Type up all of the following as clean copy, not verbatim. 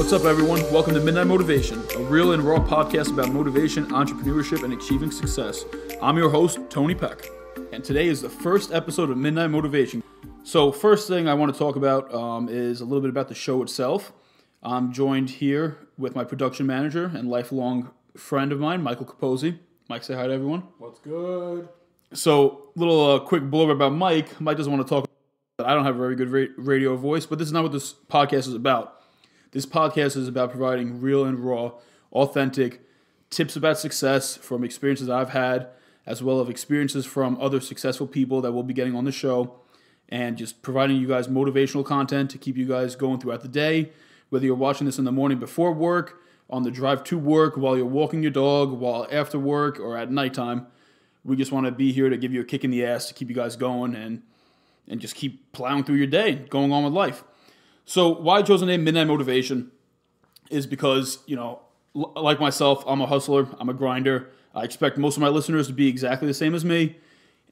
What's up, everyone? Welcome to Midnight Motivation, a real and raw podcast about motivation, entrepreneurship, and achieving success. I'm your host, Tony Peck, and today is the first episode of Midnight Motivation. So first thing I want to talk about is a little bit about the show itself. I'm joined here with my production manager and lifelong friend of mine, Michael Capozzi. Mike, say hi to everyone. What's good? So, little quick blurb about Mike. Mike doesn't want to talk about I don't have a very good radio voice, but this is not what this podcast is about. This podcast is about providing real and raw, authentic tips about success from experiences I've had, as well as experiences from other successful people that we'll be getting on the show, and just providing you guys motivational content to keep you guys going throughout the day, whether you're watching this in the morning before work, on the drive to work, while you're walking your dog, while after work, or at nighttime. We just want to be here to give you a kick in the ass to keep you guys going and just keep plowing through your day, going on with life. So why I chose the name Midnight Motivation is because, like myself, I'm a hustler, I'm a grinder. I expect most of my listeners to be exactly the same as me.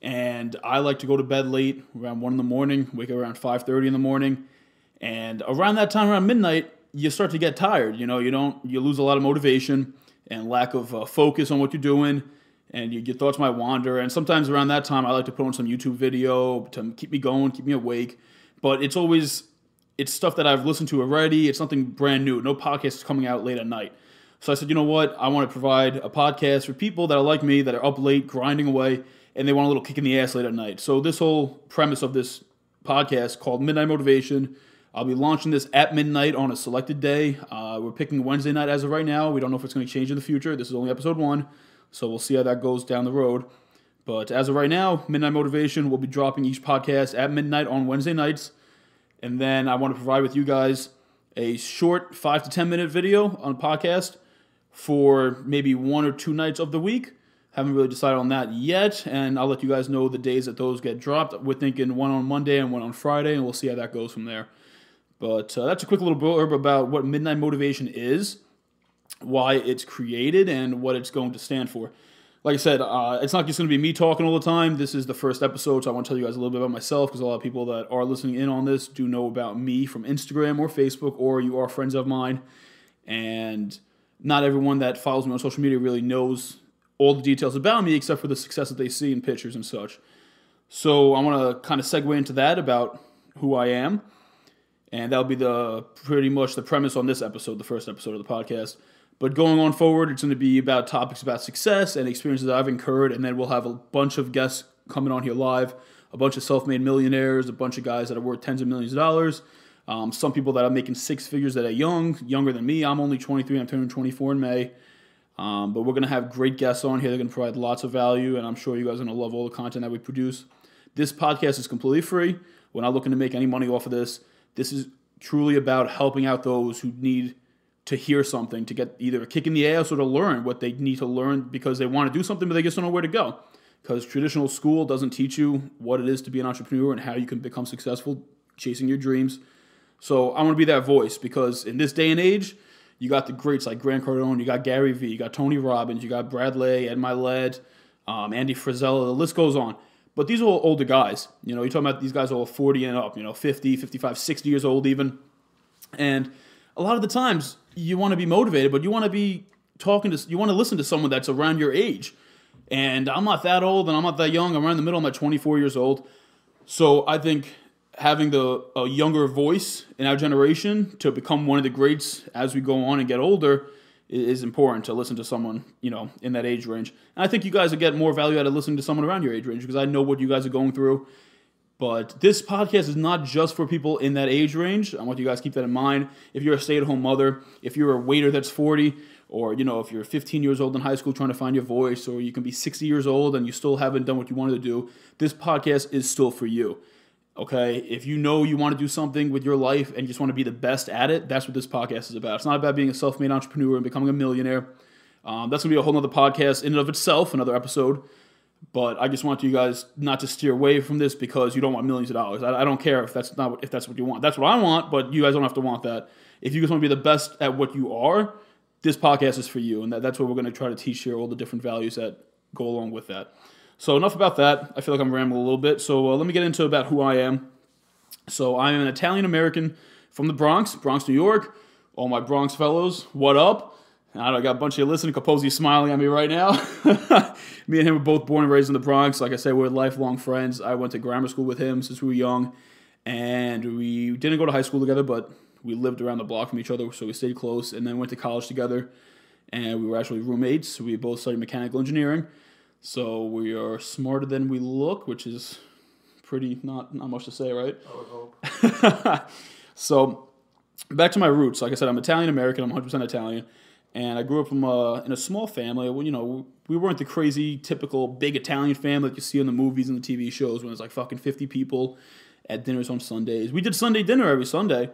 And I like to go to bed late, around 1 in the morning, wake up around 5:30 in the morning. And around that time, around midnight, you start to get tired. You lose a lot of motivation and lack of focus on what you're doing. And your thoughts might wander. And sometimes around that time, I like to put on some YouTube video to keep me going, keep me awake. But it's stuff that I've listened to already. It's something brand new. No podcast is coming out late at night. So I said, you know what? I want to provide a podcast for people that are like me, that are up late, grinding away, and they want a little kick in the ass late at night. So this whole premise of this podcast called Midnight Motivation, I'll be launching this at midnight on a selected day. We're picking Wednesday night as of right now. We don't know if it's going to change in the future. This is only episode 1. So we'll see how that goes down the road. But as of right now, Midnight Motivation will be dropping each podcast at midnight on Wednesday nights. And then I want to provide with you guys a short 5 to 10 minute video on a podcast for maybe 1 or 2 nights of the week. Haven't really decided on that yet. And I'll let you guys know the days that those get dropped. We're thinking 1 on Monday and 1 on Friday. And we'll see how that goes from there. But that's a quick little blurb about what Midnight Motivation is, why it's created, and what it's going to stand for. Like I said, it's not just going to be me talking all the time. This is the first episode, so I want to tell you guys a little bit about myself, because a lot of people that are listening in on this do know about me from Instagram or Facebook, or you are friends of mine. And not everyone that follows me on social media really knows all the details about me, except for the success that they see in pictures and such. So I want to kind of segue into that about who I am. And that'll be pretty much the premise on this episode, the first episode of the podcast. But going on forward, it's going to be about topics about success and experiences that I've incurred, and then we'll have a bunch of guests coming on here live, a bunch of self-made millionaires, a bunch of guys that are worth tens of millions of dollars, some people that are making 6 figures that are younger than me. I'm only 23, I'm turning 24 in May. But we're going to have great guests on here. They're going to provide lots of value, and I'm sure you guys are going to love all the content that we produce. This podcast is completely free. We're not looking to make any money off of this. This is truly about helping out those who need to hear something, to get either a kick in the ass or to learn what they need to learn because they want to do something, but they just don't know where to go. Because traditional school doesn't teach you what it is to be an entrepreneur and how you can become successful chasing your dreams. So I want to be that voice, because in this day and age, you got the greats like Grant Cardone, you got Gary Vee, you got Tony Robbins, you got Bradley, Ed Milet, Andy Frisella, the list goes on. But these are all older guys. You're talking about these guys are all 40 and up, 50, 55, 60 years old even. And a lot of the times you want to be motivated, but you want to listen to someone that's around your age. And I'm not that old and I'm not that young. I'm around the middle. I'm at 24 years old. So I think having a younger voice in our generation to become one of the greats as we go on and get older is important, to listen to someone, in that age range. And I think you guys will get more value out of listening to someone around your age range, because I know what you guys are going through. But this podcast is not just for people in that age range. I want you guys to keep that in mind. If you're a stay-at-home mother, if you're a waiter that's 40, or, if you're 15 years old in high school trying to find your voice, or you can be 60 years old and you still haven't done what you wanted to do, this podcast is still for you. Okay? If you want to do something with your life and you just want to be the best at it, that's what this podcast is about. It's not about being a self-made entrepreneur and becoming a millionaire. That's going to be a whole other podcast in and of itself, another episode. But I just want you guys not to steer away from this because you don't want millions of dollars. I don't care if that's what you want. That's what I want, but you guys don't have to want that. If you just want to be the best at what you are, this podcast is for you, and that's what we're going to try to teach here, all the different values that go along with that. So enough about that. I feel like I'm rambling a little bit. So let me get into about who I am. So I am an Italian-American from the Bronx, New York. All my Bronx fellows, what up? I got a bunch of you listening. Kaposi smiling at me right now. Me and him were both born and raised in the Bronx. Like I said, we're lifelong friends. I went to grammar school with him since we were young. And we didn't go to high school together, but we lived around the block from each other, so we stayed close. And then went to college together. And we were actually roommates. We both studied mechanical engineering. So we are smarter than we look, which is pretty not much to say, right? I would hope. So back to my roots. Like I said, I'm Italian-American. I'm 100% Italian. And I grew up in a small family. Well, we weren't the crazy, typical big Italian family that you see in the movies and the TV shows when it's like fucking 50 people at dinners on Sundays. We did Sunday dinner every Sunday,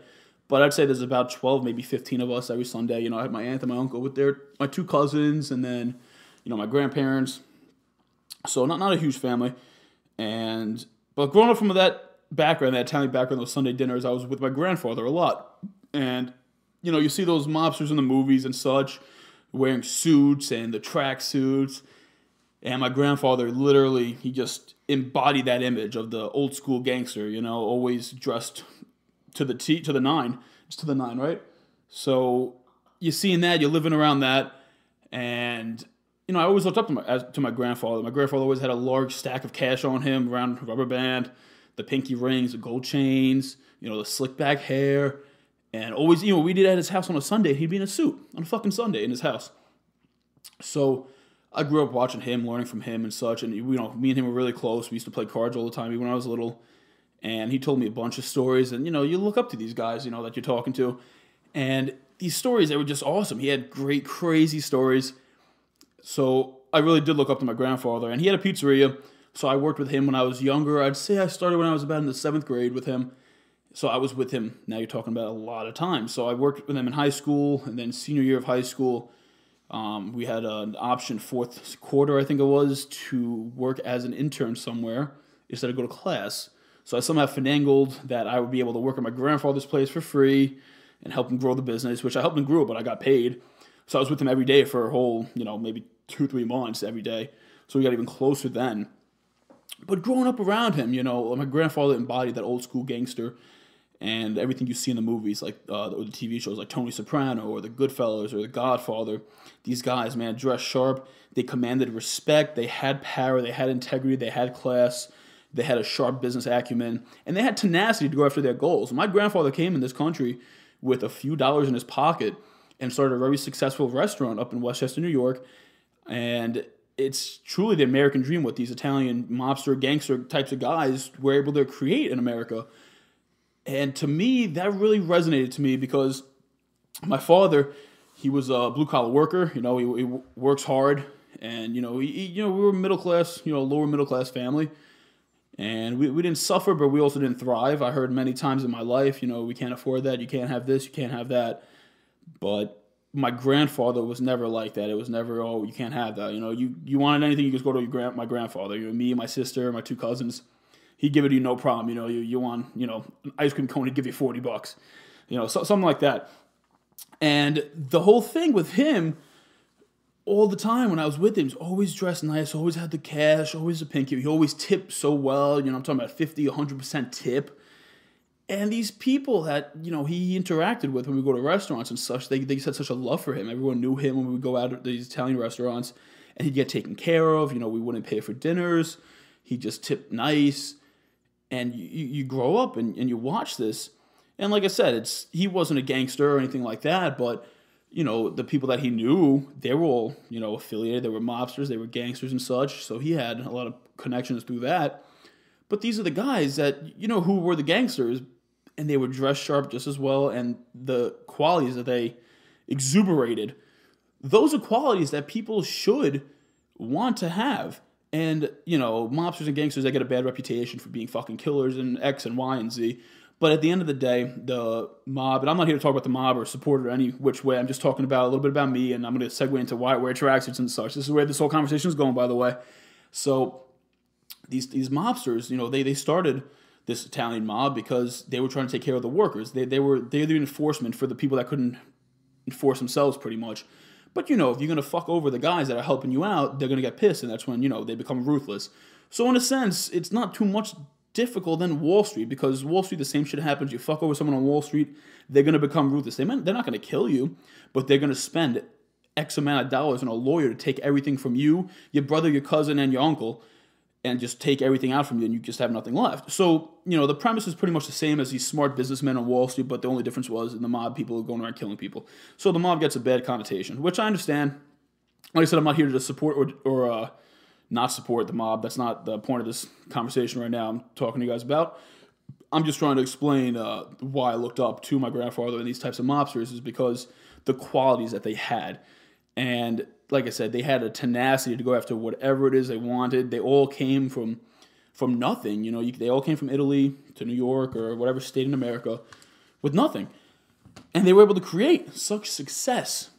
but I'd say there's about 12, maybe 15 of us every Sunday. I had my aunt and my uncle with my two cousins, and then, my grandparents. So not a huge family. But growing up from that background, that Italian background, those Sunday dinners, I was with my grandfather a lot. And you see those mobsters in the movies and such, wearing suits and the track suits. And my grandfather literally, he just embodied that image of the old school gangster, always dressed to the nine. It's to the nine, right? So you're seeing that, you're living around that. And, I always looked up to my grandfather. My grandfather always had a large stack of cash on him, around rubber band, the pinky rings, the gold chains, the slick back hair. And always, we did at his house on a Sunday. He'd be in a suit on a fucking Sunday in his house. So I grew up watching him, learning from him and such. And, me and him were really close. We used to play cards all the time, even when I was little. And he told me a bunch of stories. And, you look up to these guys, that you're talking to. And these stories, they were just awesome. He had great, crazy stories. So I really did look up to my grandfather. And he had a pizzeria. So I worked with him when I was younger. I'd say I started when I was about in the 7th grade with him. So I was with him, now you're talking about a lot of time. So I worked with him in high school, and then senior year of high school, we had an option 4th quarter, I think it was, to work as an intern somewhere instead of go to class. So I somehow finagled that I would be able to work at my grandfather's place for free and help him grow the business, which I helped him grow, but I got paid. So I was with him every day for a whole, maybe 2-3 months every day. So we got even closer then. But growing up around him, my grandfather embodied that old school gangster. And everything you see in the movies, like or the TV shows, like Tony Soprano or The Goodfellas or The Godfather, these guys, man, dressed sharp. They commanded respect. They had power. They had integrity. They had class. They had a sharp business acumen. And they had tenacity to go after their goals. My grandfather came in this country with a few dollars in his pocket and started a very successful restaurant up in Westchester, New York. And it's truly the American dream what these Italian mobster, gangster types of guys were able to create in America. And to me, that really resonated to me because my father, he was a blue-collar worker. He works hard. And, we were middle class, lower middle-class family. And we didn't suffer, but we also didn't thrive. I heard many times in my life, we can't afford that. You can't have this. You can't have that. But my grandfather was never like that. It was never, you can't have that. You wanted anything, you just go to my grandfather. Me, my sister, my two cousins. He'd give it to you no problem. You want, an ice cream cone, he'd give you $40. Something like that. And the whole thing with him, all the time when I was with him, he was always dressed nice, always had the cash, always a pinky. He always tipped so well. I'm talking about 50, 100% tip. And these people that, he interacted with when we go to restaurants and such, they had such a love for him. Everyone knew him when we would go out to these Italian restaurants. And he'd get taken care of. We wouldn't pay for dinners. He just tipped nice. And you grow up and you watch this. And like I said, he wasn't a gangster or anything like that. But, the people that he knew, they were all, affiliated. They were mobsters. They were gangsters and such. So he had a lot of connections through that. But these are the guys that, who were the gangsters. And they were dressed sharp just as well. And the qualities that they exuberated, those are qualities that people should want to have. And, mobsters and gangsters, they get a bad reputation for being fucking killers and X and Y and Z. But at the end of the day, the mob, and I'm not here to talk about the mob or support it or any which way. I'm just talking about a little bit about me, and I'm going to segue into why I wear tracksuits and such. This is where this whole conversation is going, by the way. So these mobsters, they started this Italian mob because they were trying to take care of the workers. They're the enforcement for the people that couldn't enforce themselves, pretty much. But, if you're going to fuck over the guys that are helping you out, they're going to get pissed, and that's when, they become ruthless. So in a sense, it's not too much difficult than Wall Street, because Wall Street, the same shit happens. You fuck over someone on Wall Street, they're going to become ruthless. They're not going to kill you, but they're going to spend X amount of dollars on a lawyer to take everything from you, your brother, your cousin, and your uncle, and just take everything out from you, and you just have nothing left. So, the premise is pretty much the same as these smart businessmen on Wall Street, but the only difference was in the mob, people are going around killing people. So the mob gets a bad connotation, which I understand. Like I said, I'm not here to support or not support the mob. That's not the point of this conversation right now I'm talking to you guys about. I'm just trying to explain why I looked up to my grandfather and these types of mobsters, is because the qualities that they had. And like I said, they had a tenacity to go after whatever it is they wanted. They all came from nothing. They all came from Italy to New York or whatever state in America with nothing. And they were able to create such success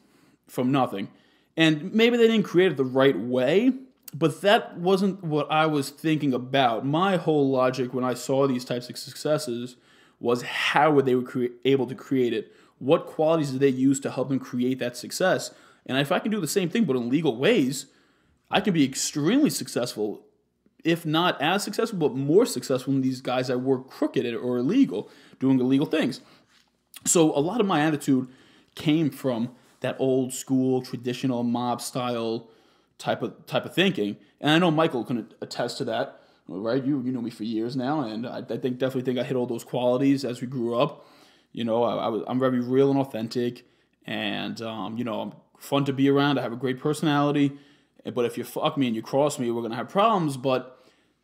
from nothing. And maybe they didn't create it the right way, but that wasn't what I was thinking about. My whole logic when I saw these types of successes was how were they able to create it? What qualities did they use to help them create that success? And if I can do the same thing but in legal ways, I can be extremely successful, if not as successful, but more successful than these guys that were crooked or illegal, doing illegal things. So a lot of my attitude came from that old school, traditional mob style type of thinking. And I know Michael can attest to that, right? You know me for years now, and I definitely think I hit all those qualities as we grew up. I'm very real and authentic, and I'm fun to be around. I have a great personality, but if you fuck me and you cross me, we're gonna have problems. But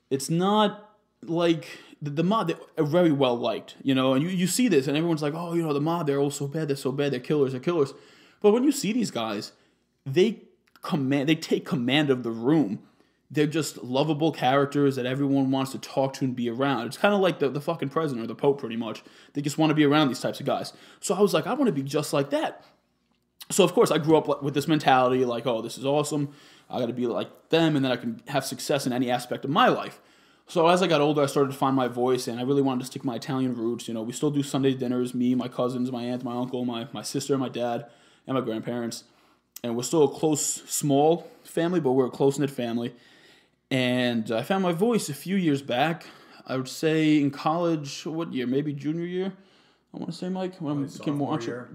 it's not like the mob. They're very well liked, and you see this, and everyone's like, oh, the mob, they're all so bad, they're killers. But when you see these guys, they take command of the room. They're just lovable characters that everyone wants to talk to and be around. It's kind of like the fucking president or the Pope, pretty much. They just want to be around these types of guys. So I was like, I want to be just like that. So, of course, I grew up with this mentality, like, oh, this is awesome. I got to be like them, and then I can have success in any aspect of my life. So as I got older, I started to find my voice, and I really wanted to stick to my Italian roots. We still do Sunday dinners, me, my cousins, my aunt, my uncle, my sister, my dad, and my grandparents. And we're still a close, small family, but we're a close-knit family. And I found my voice a few years back. I would say in college, what year? Maybe junior year, I want to say, Mike. When I became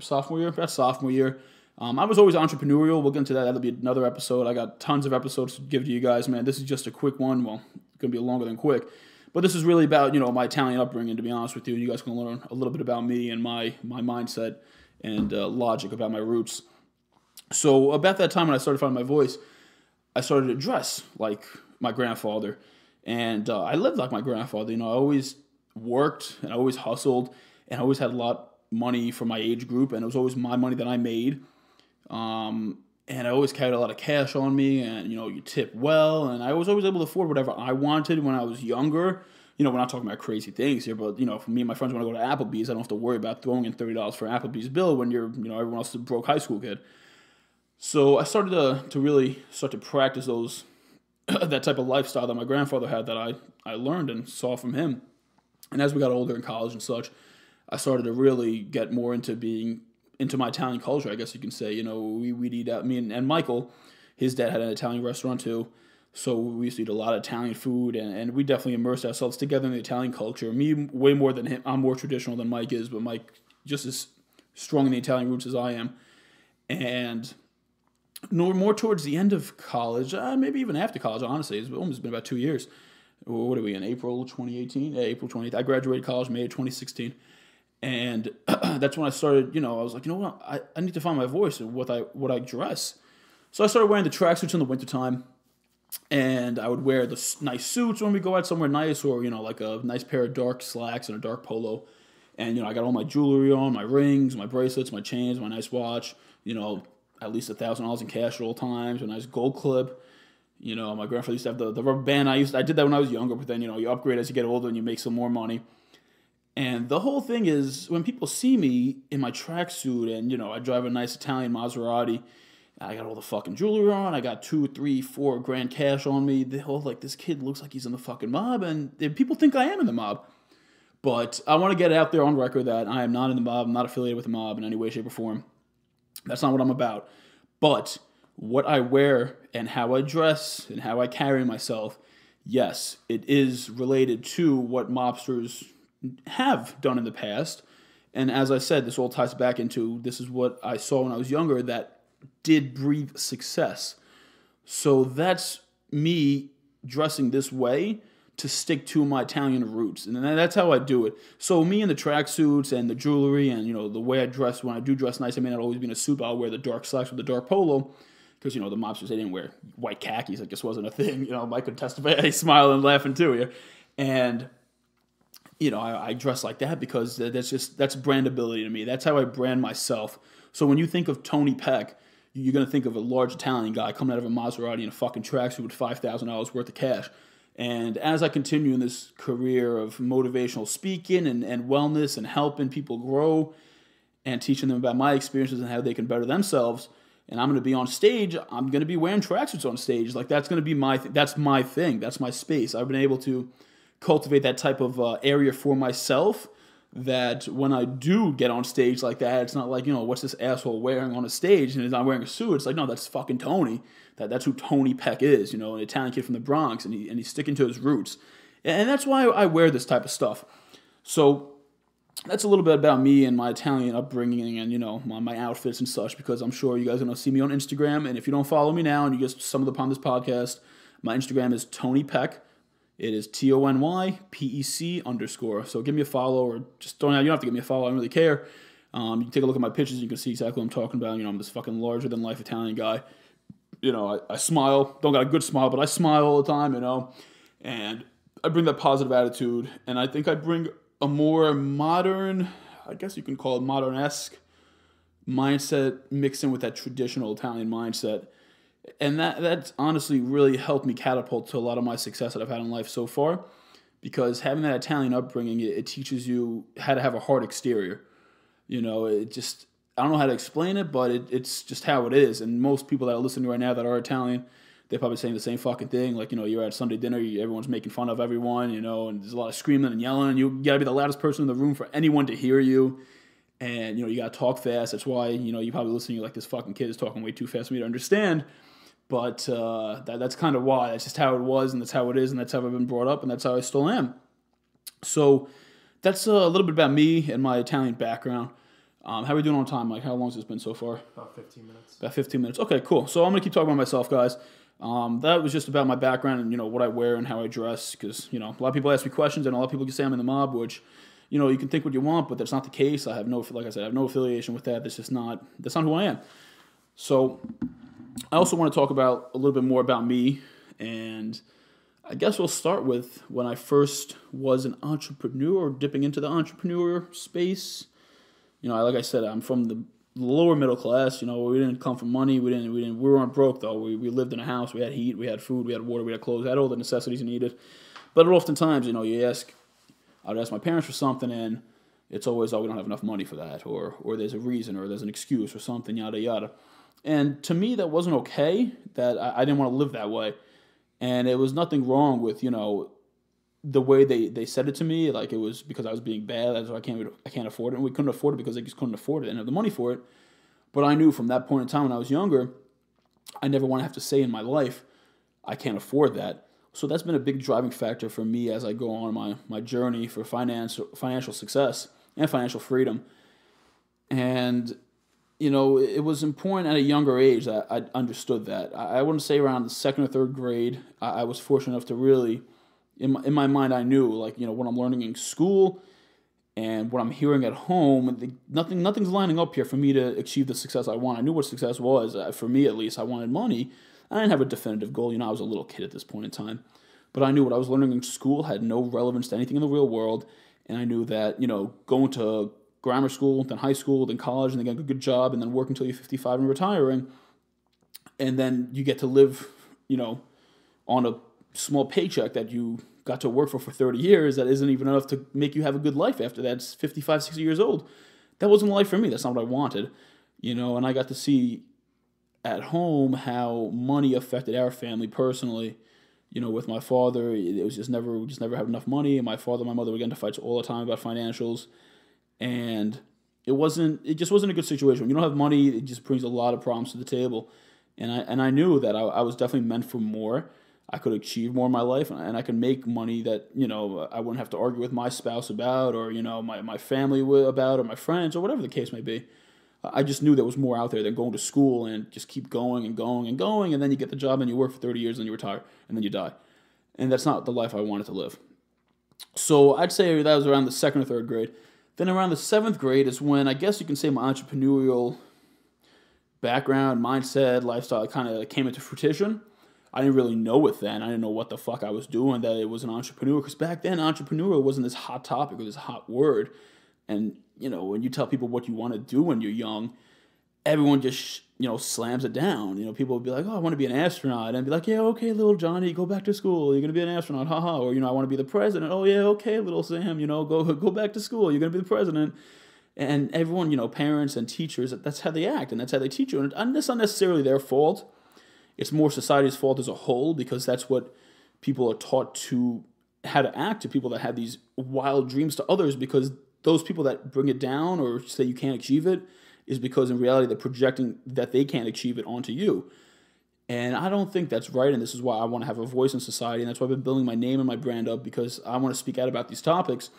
sophomore year. That's sophomore year. I was always entrepreneurial. We'll get into that. That'll be another episode. I got tons of episodes to give to you guys, man. This is just a quick one. Well, it's going to be longer than quick. But this is really about, my Italian upbringing, to be honest with you. You guys can learn a little bit about me and my mindset and logic about my roots. So about that time when I started finding my voice, I started to dress like my grandfather. And I lived like my grandfather. I always worked and I always hustled and I always had a lot of money for my age group, and it was always my money that I made. And I always carried a lot of cash on me, and, you tip well, and I was always able to afford whatever I wanted when I was younger. We're not talking about crazy things here, but, for me and my friends want to go to Applebee's, I don't have to worry about throwing in $30 for an Applebee's bill when you're, everyone else is a broke high school kid. So I started to really start to practice those, that type of lifestyle that my grandfather had that I learned and saw from him. And as we got older in college and such, I started to really get more into my Italian culture, I guess you can say. We'd eat out. Me and Michael, his dad had an Italian restaurant too, so we used to eat a lot of Italian food, and we definitely immersed ourselves together in the Italian culture. Me, way more than him. I'm more traditional than Mike is, but Mike just as strong in the Italian roots as I am. And more towards the end of college, maybe even after college, honestly, it's almost been about 2 years. What are we in, April 2018? Yeah, April 20th. I graduated college May of 2016. And that's when I started, I was like, what, I need to find my voice and what I dress. So I started wearing the tracksuits in the wintertime, and I would wear the nice suits when we go out somewhere nice, or, like a nice pair of dark slacks and a dark polo. And, I got all my jewelry on, my rings, my bracelets, my chains, my nice watch, at least $1,000 in cash at all times, a nice gold clip. My grandfather used to have the rubber band. I did that when I was younger, but then, you upgrade as you get older and you make some more money. And the whole thing is, when people see me in my tracksuit and, I drive a nice Italian Maserati, I got all the fucking jewelry on, I got $2, $3, $4 grand cash on me, they're all like, this kid looks like he's in the fucking mob, and people think I am in the mob. But I want to get it out there on record that I am not in the mob, I'm not affiliated with the mob in any way, shape, or form. That's not what I'm about. But what I wear and how I dress and how I carry myself, yes, it is related to what mobsters have done in the past. And as I said, this all ties back into this is what I saw when I was younger that did breed success. So that's me dressing this way to stick to my Italian roots. And that's how I do it. So me in the tracksuits and the jewelry and, the way I dress, when I do dress nice, I may not always be in a suit, but I'll wear the dark slacks with the dark polo. Because, the mobsters, they didn't wear white khakis. It just wasn't a thing. Mike could testify. He's smiling and laughing too here. And, I dress like that because that's brandability to me. That's how I brand myself. So when you think of Tony Peck, you're going to think of a large Italian guy coming out of a Maserati in a fucking tracksuit with $5,000 worth of cash. And as I continue in this career of motivational speaking and wellness and helping people grow and teaching them about my experiences and how they can better themselves, and I'm going to be on stage, I'm going to be wearing tracksuits on stage. Like, that's going to be that's my thing. That's my space. I've been able to cultivate that type of area for myself that when I do get on stage like that, it's not like, what's this asshole wearing on a stage and he's not wearing a suit. It's like, no, that's fucking Tony. That's who Tony Peck is, an Italian kid from the Bronx, and he's sticking to his roots. And that's why I wear this type of stuff. So that's a little bit about me and my Italian upbringing and, my outfits and such, because I'm sure you guys are going to see me on Instagram. And if you don't follow me now and you just stumbled upon this podcast, my Instagram is Tony Peck. It is TonyPEC_. So give me a follow, or just don't. You don't have to give me a follow. I don't really care. You can take a look at my pictures. You can see exactly what I'm talking about. I'm this fucking larger than life Italian guy. I smile. Don't got a good smile, but I smile all the time. And I bring that positive attitude. And I think I bring a more modern, I guess you can call it modern-esque mindset mixed in with that traditional Italian mindset. And that's honestly really helped me catapult to a lot of my success that I've had in life so far, because having that Italian upbringing, it teaches you how to have a hard exterior. It just, I don't know how to explain it, but it's just how it is. And most people that are listening right now that are Italian, they're probably saying the same fucking thing. Like, you're at Sunday dinner, everyone's making fun of everyone, and there's a lot of screaming and yelling, and you gotta be the loudest person in the room for anyone to hear you. And, you gotta talk fast. That's why, you probably listening, you're like, this fucking kid is talking way too fast for me to understand. But that's kind of why. That's just how it was, and that's how it is, and that's how I've been brought up, and that's how I still am. So that's a little bit about me and my Italian background. How are we doing on time, Mike? How long has this been so far? About 15 minutes. About 15 minutes. Okay, cool. So I'm going to keep talking about myself, guys. That was just about my background and, what I wear and how I dress, because, a lot of people ask me questions, and a lot of people can say I'm in the mob, which, you can think what you want, but that's not the case. I have no affiliation with that. That's not who I am. So I also want to talk about a little bit more about me, and I guess we'll start with when I first was an entrepreneur, dipping into the entrepreneur space. Like I said, I'm from the lower middle class. We didn't come from money. We weren't broke though. We lived in a house. We had heat. We had food. We had water. We had clothes. We had all the necessities needed. But oftentimes, I'd ask my parents for something, and it's always, we don't have enough money for that, or there's a reason, or there's an excuse, or something, yada yada. And to me, that wasn't okay. That I didn't want to live that way, and it was nothing wrong with the way they said it to me. Like, it was because I was being bad. That's why I can't afford it, and we couldn't afford it because they just couldn't afford it and have the money for it. But I knew from that point in time when I was younger, I never want to have to say in my life, I can't afford that. So that's been a big driving factor for me as I go on my journey for financial success and financial freedom. And it was important at a younger age that I understood that. I wouldn't say around the second or third grade, I was fortunate enough to really, in my mind, I knew, what I'm learning in school and what I'm hearing at home, nothing's lining up here for me to achieve the success I want. I knew what success was. For me, at least, I wanted money. I didn't have a definitive goal. I was a little kid at this point in time. But I knew what I was learning in school had no relevance to anything in the real world. And I knew that, going to grammar school, then high school, then college, and then getting a good job, and then work until you're 55 and retiring. And then you get to live, on a small paycheck that you got to work for 30 years that isn't even enough to make you have a good life after that's 55, 60 years old. That wasn't life for me. That's not what I wanted, and I got to see at home how money affected our family personally. With my father, it was just never, we just never had enough money, and my father and my mother were getting into fights all the time about financials, and it just wasn't a good situation. When you don't have money, it just brings a lot of problems to the table, and I knew that I was definitely meant for more. I could achieve more in my life, and I could make money that, I wouldn't have to argue with my spouse about, or, my family about, or my friends, or whatever the case may be. I just knew there was more out there than going to school and just keep going and going and going, and then you get the job and you work for 30 years and you retire, and then you die. And that's not the life I wanted to live. So I'd say that was around the 2nd or 3rd grade. Then around the 7th grade is when I guess you can say my entrepreneurial background, mindset, lifestyle kind of came into fruition. I didn't really know it then. I didn't know what the fuck I was doing, that it was an entrepreneur. Because back then, entrepreneurial wasn't this hot topic or this hot word. And, when you tell people what you want to do when you're young, everyone just, slams it down. People would be like, oh, I want to be an astronaut. And be like, yeah, okay, little Johnny, go back to school. You're going to be an astronaut, haha. Or, I want to be the president. Oh, yeah, okay, little Sam, go back to school. You're going to be the president. And everyone, parents and teachers, that's how they act and that's how they teach you. And that's not necessarily their fault. It's more society's fault as a whole, because that's what people are taught to, how to act to people that have these wild dreams to others, because those people that bring it down or say you can't achieve it is because in reality they're projecting that they can't achieve it onto you. And I don't think that's right, and this is why I want to have a voice in society, and that's why I've been building my name and my brand up, because I want to speak out about these topics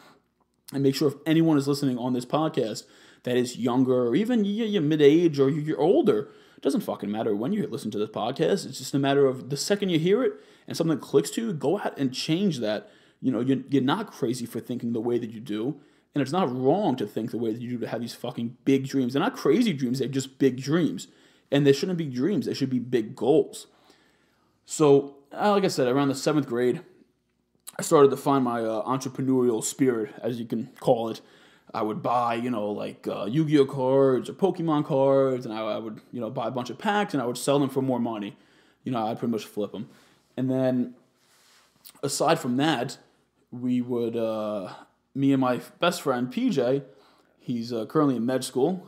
and make sure if anyone is listening on this podcast that is younger, or even you're mid-age or you're older, it doesn't fucking matter when you listen to this podcast. It's just a matter of the second you hear it and something clicks to you, go out and change that. You're not crazy for thinking the way that you do, and it's not wrong to think the way that you do, to have these fucking big dreams. They're not crazy dreams, they're just big dreams. And they shouldn't be dreams, they should be big goals. So, like I said, around the 7th grade, I started to find my entrepreneurial spirit, as you can call it. I would buy, Yu-Gi-Oh cards or Pokemon cards, and I would, buy a bunch of packs, and I would sell them for more money. I'd pretty much flip them. And then, aside from that, we would, me and my best friend, PJ, he's currently in med school,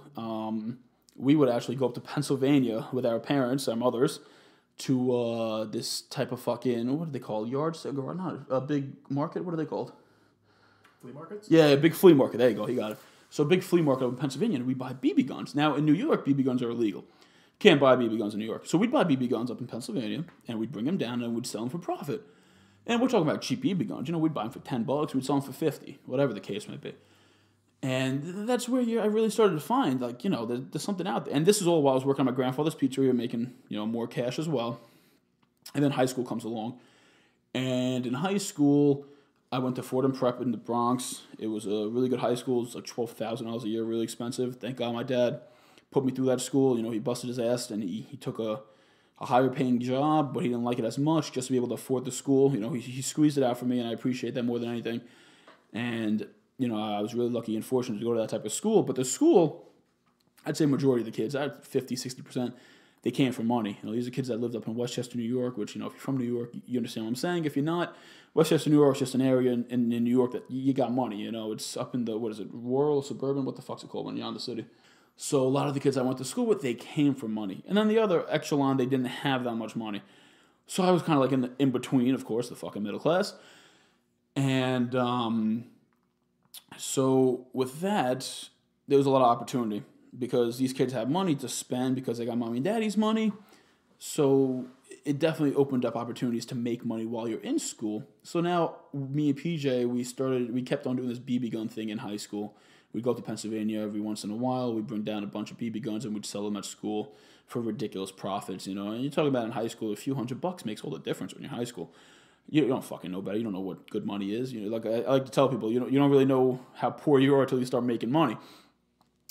we would actually go up to Pennsylvania with our parents, our mothers, to this type of fucking, what do they call, yard sale, or not, a big market, what are they called? Flea markets? Yeah, a big flea market. There you go. He got it. So a big flea market in Pennsylvania, and we buy BB guns. Now, in New York, BB guns are illegal. Can't buy BB guns in New York. So we'd buy BB guns up in Pennsylvania, and we'd bring them down, and we'd sell them for profit. And we're talking about cheap BB guns. We'd buy them for $10. We'd sell them for $50, whatever the case might be. And that's where I really started to find, there's something out there. And this is all while I was working on my grandfather's pizzeria, making, more cash as well. And then high school comes along. And in high school, I went to Fordham Prep in the Bronx. It was a really good high school. It was like $12,000 a year, really expensive. Thank God my dad put me through that school. He busted his ass, and he took a higher paying job, but he didn't like it as much just to be able to afford the school. He squeezed it out for me, and I appreciate that more than anything. And, I was really lucky and fortunate to go to that type of school. But the school, I'd say majority of the kids, 50, 60%, they came for money. These are kids that lived up in Westchester, New York, which, if you're from New York, you understand what I'm saying. If you're not, Westchester, New York is just an area in New York that you got money, It's up in the, rural, suburban, what the fuck's it called when you're in the city? So a lot of the kids I went to school with, they came for money. And then the other echelon, they didn't have that much money. So I was kind of like in between, of course, the fucking middle class. And so with that, there was a lot of opportunity, because these kids have money to spend because they got mommy and daddy's money. So it definitely opened up opportunities to make money while you're in school. So now me and PJ, we kept on doing this BB gun thing in high school. We'd go to Pennsylvania every once in a while. We'd bring down a bunch of BB guns and we'd sell them at school for ridiculous profits, And you're talking about in high school, a few $100 makes all the difference when you're in high school. You don't fucking know better. You don't know what good money is. I like to tell people, you don't really know how poor you are until you start making money.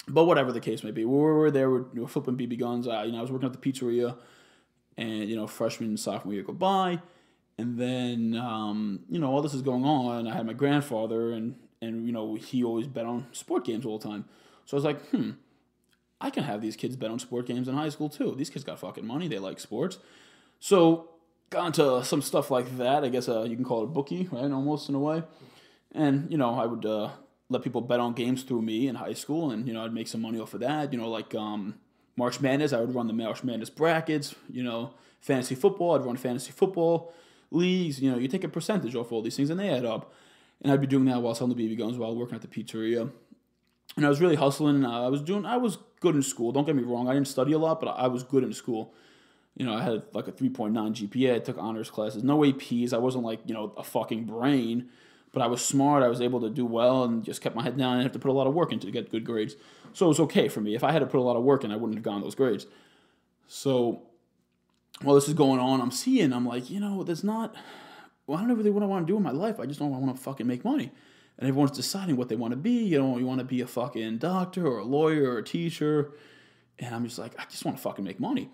But whatever the case may be, we were there, we were flipping BB guns. I was working at the pizzeria, and freshman and sophomore year go by, and then all this is going on. I had my grandfather, and he always bet on sport games all the time. So I was like, I can have these kids bet on sport games in high school too. These kids got fucking money. They like sports. So got into some stuff like that. I guess you can call it a bookie, right? Almost in a way. And I would let people bet on games through me in high school, and I'd make some money off of that. March Madness, I would run the March Madness brackets. Fantasy football, I'd run fantasy football leagues. You take a percentage off all these things, and they add up. And I'd be doing that while selling the BB guns, while working at the pizzeria. And I was really hustling. I was good in school. Don't get me wrong, I didn't study a lot, but I was good in school. I had like a 3.9 GPA. I took honors classes, no APs. I wasn't like, a fucking brain, but I was smart. I was able to do well and just kept my head down. I didn't have to put a lot of work into to get good grades. So it was okay for me. If I had to put a lot of work in, I wouldn't have gotten those grades. So while this is going on, I'm like, there's not, I don't know really what I want to do in my life. I just don't want to fucking make money. And everyone's deciding what they want to be. You want to be a fucking doctor or a lawyer or a teacher. And I'm just like, I just want to fucking make money.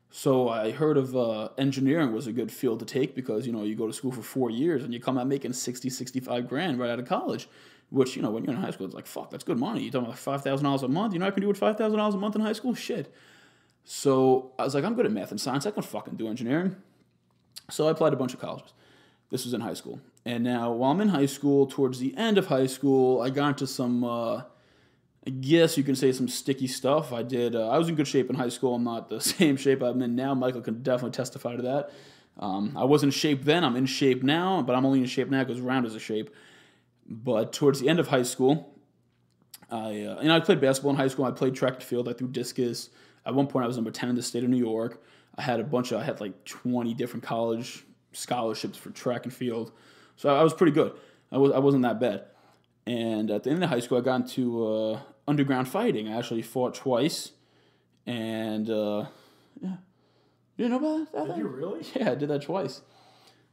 So I heard of engineering was a good field to take because, you go to school for 4 years and you come out making 60, 65 grand right out of college, which, when you're in high school, it's like, fuck, that's good money. You're talking about $5,000 a month. I can do with $5,000 a month in high school? Shit. So I was like, I'm good at math and science. I can fucking do engineering. So I applied to a bunch of colleges. This was in high school. And now while I'm in high school, towards the end of high school, I got into some, I guess you can say some sticky stuff. I was in good shape in high school. I'm not the same shape I'm in now. Michael can definitely testify to that. I wasn't in shape then. I'm in shape now, but I'm only in shape now because round is a shape. But towards the end of high school, I played basketball in high school. I played track and field. I threw discus. At one point, I was number 10 in the state of New York. I had like 20 different college scholarships for track and field. So I was pretty good. I wasn't that bad. And at the end of high school, I got into underground fighting. I actually fought twice. And, yeah. You didn't know about that? Did you really? Yeah, I did that twice.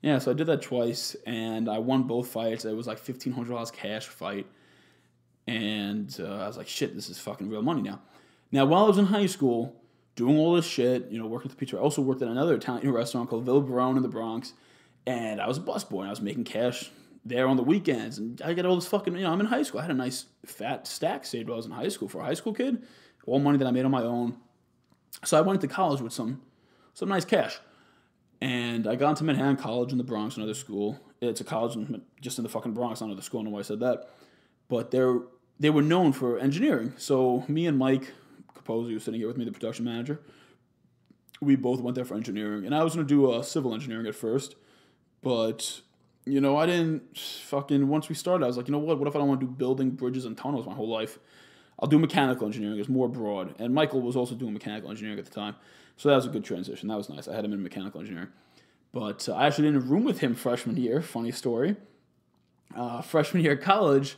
Yeah, so I did that twice, and I won both fights. It was like $1,500 cash fight. And I was like, shit, this is fucking real money now. Now, while I was in high school, doing all this shit, working at the pizza, I also worked at another Italian restaurant called Villa Barone in the Bronx. And I was a busboy, and I was making cash there on the weekends. And I get all this fucking, I'm in high school. I had a nice fat stack saved while I was in high school. For a high school kid, all money that I made on my own. So I went to college with some nice cash. And I got into Manhattan College in the Bronx, another school. It's a college just in the fucking Bronx, another school, I don't know why I said that. But they were known for engineering. So me and Mike Capozzi, who's sitting here with me, the production manager, we both went there for engineering. And I was going to do civil engineering at first. But, I didn't fucking, once we started, I was like, what if I don't want to do building bridges and tunnels my whole life? I'll do mechanical engineering. It's more broad. And Michael was also doing mechanical engineering at the time. So that was a good transition. That was nice. I had him in mechanical engineering. But I actually didn't room with him freshman year. Funny story. Freshman year at college,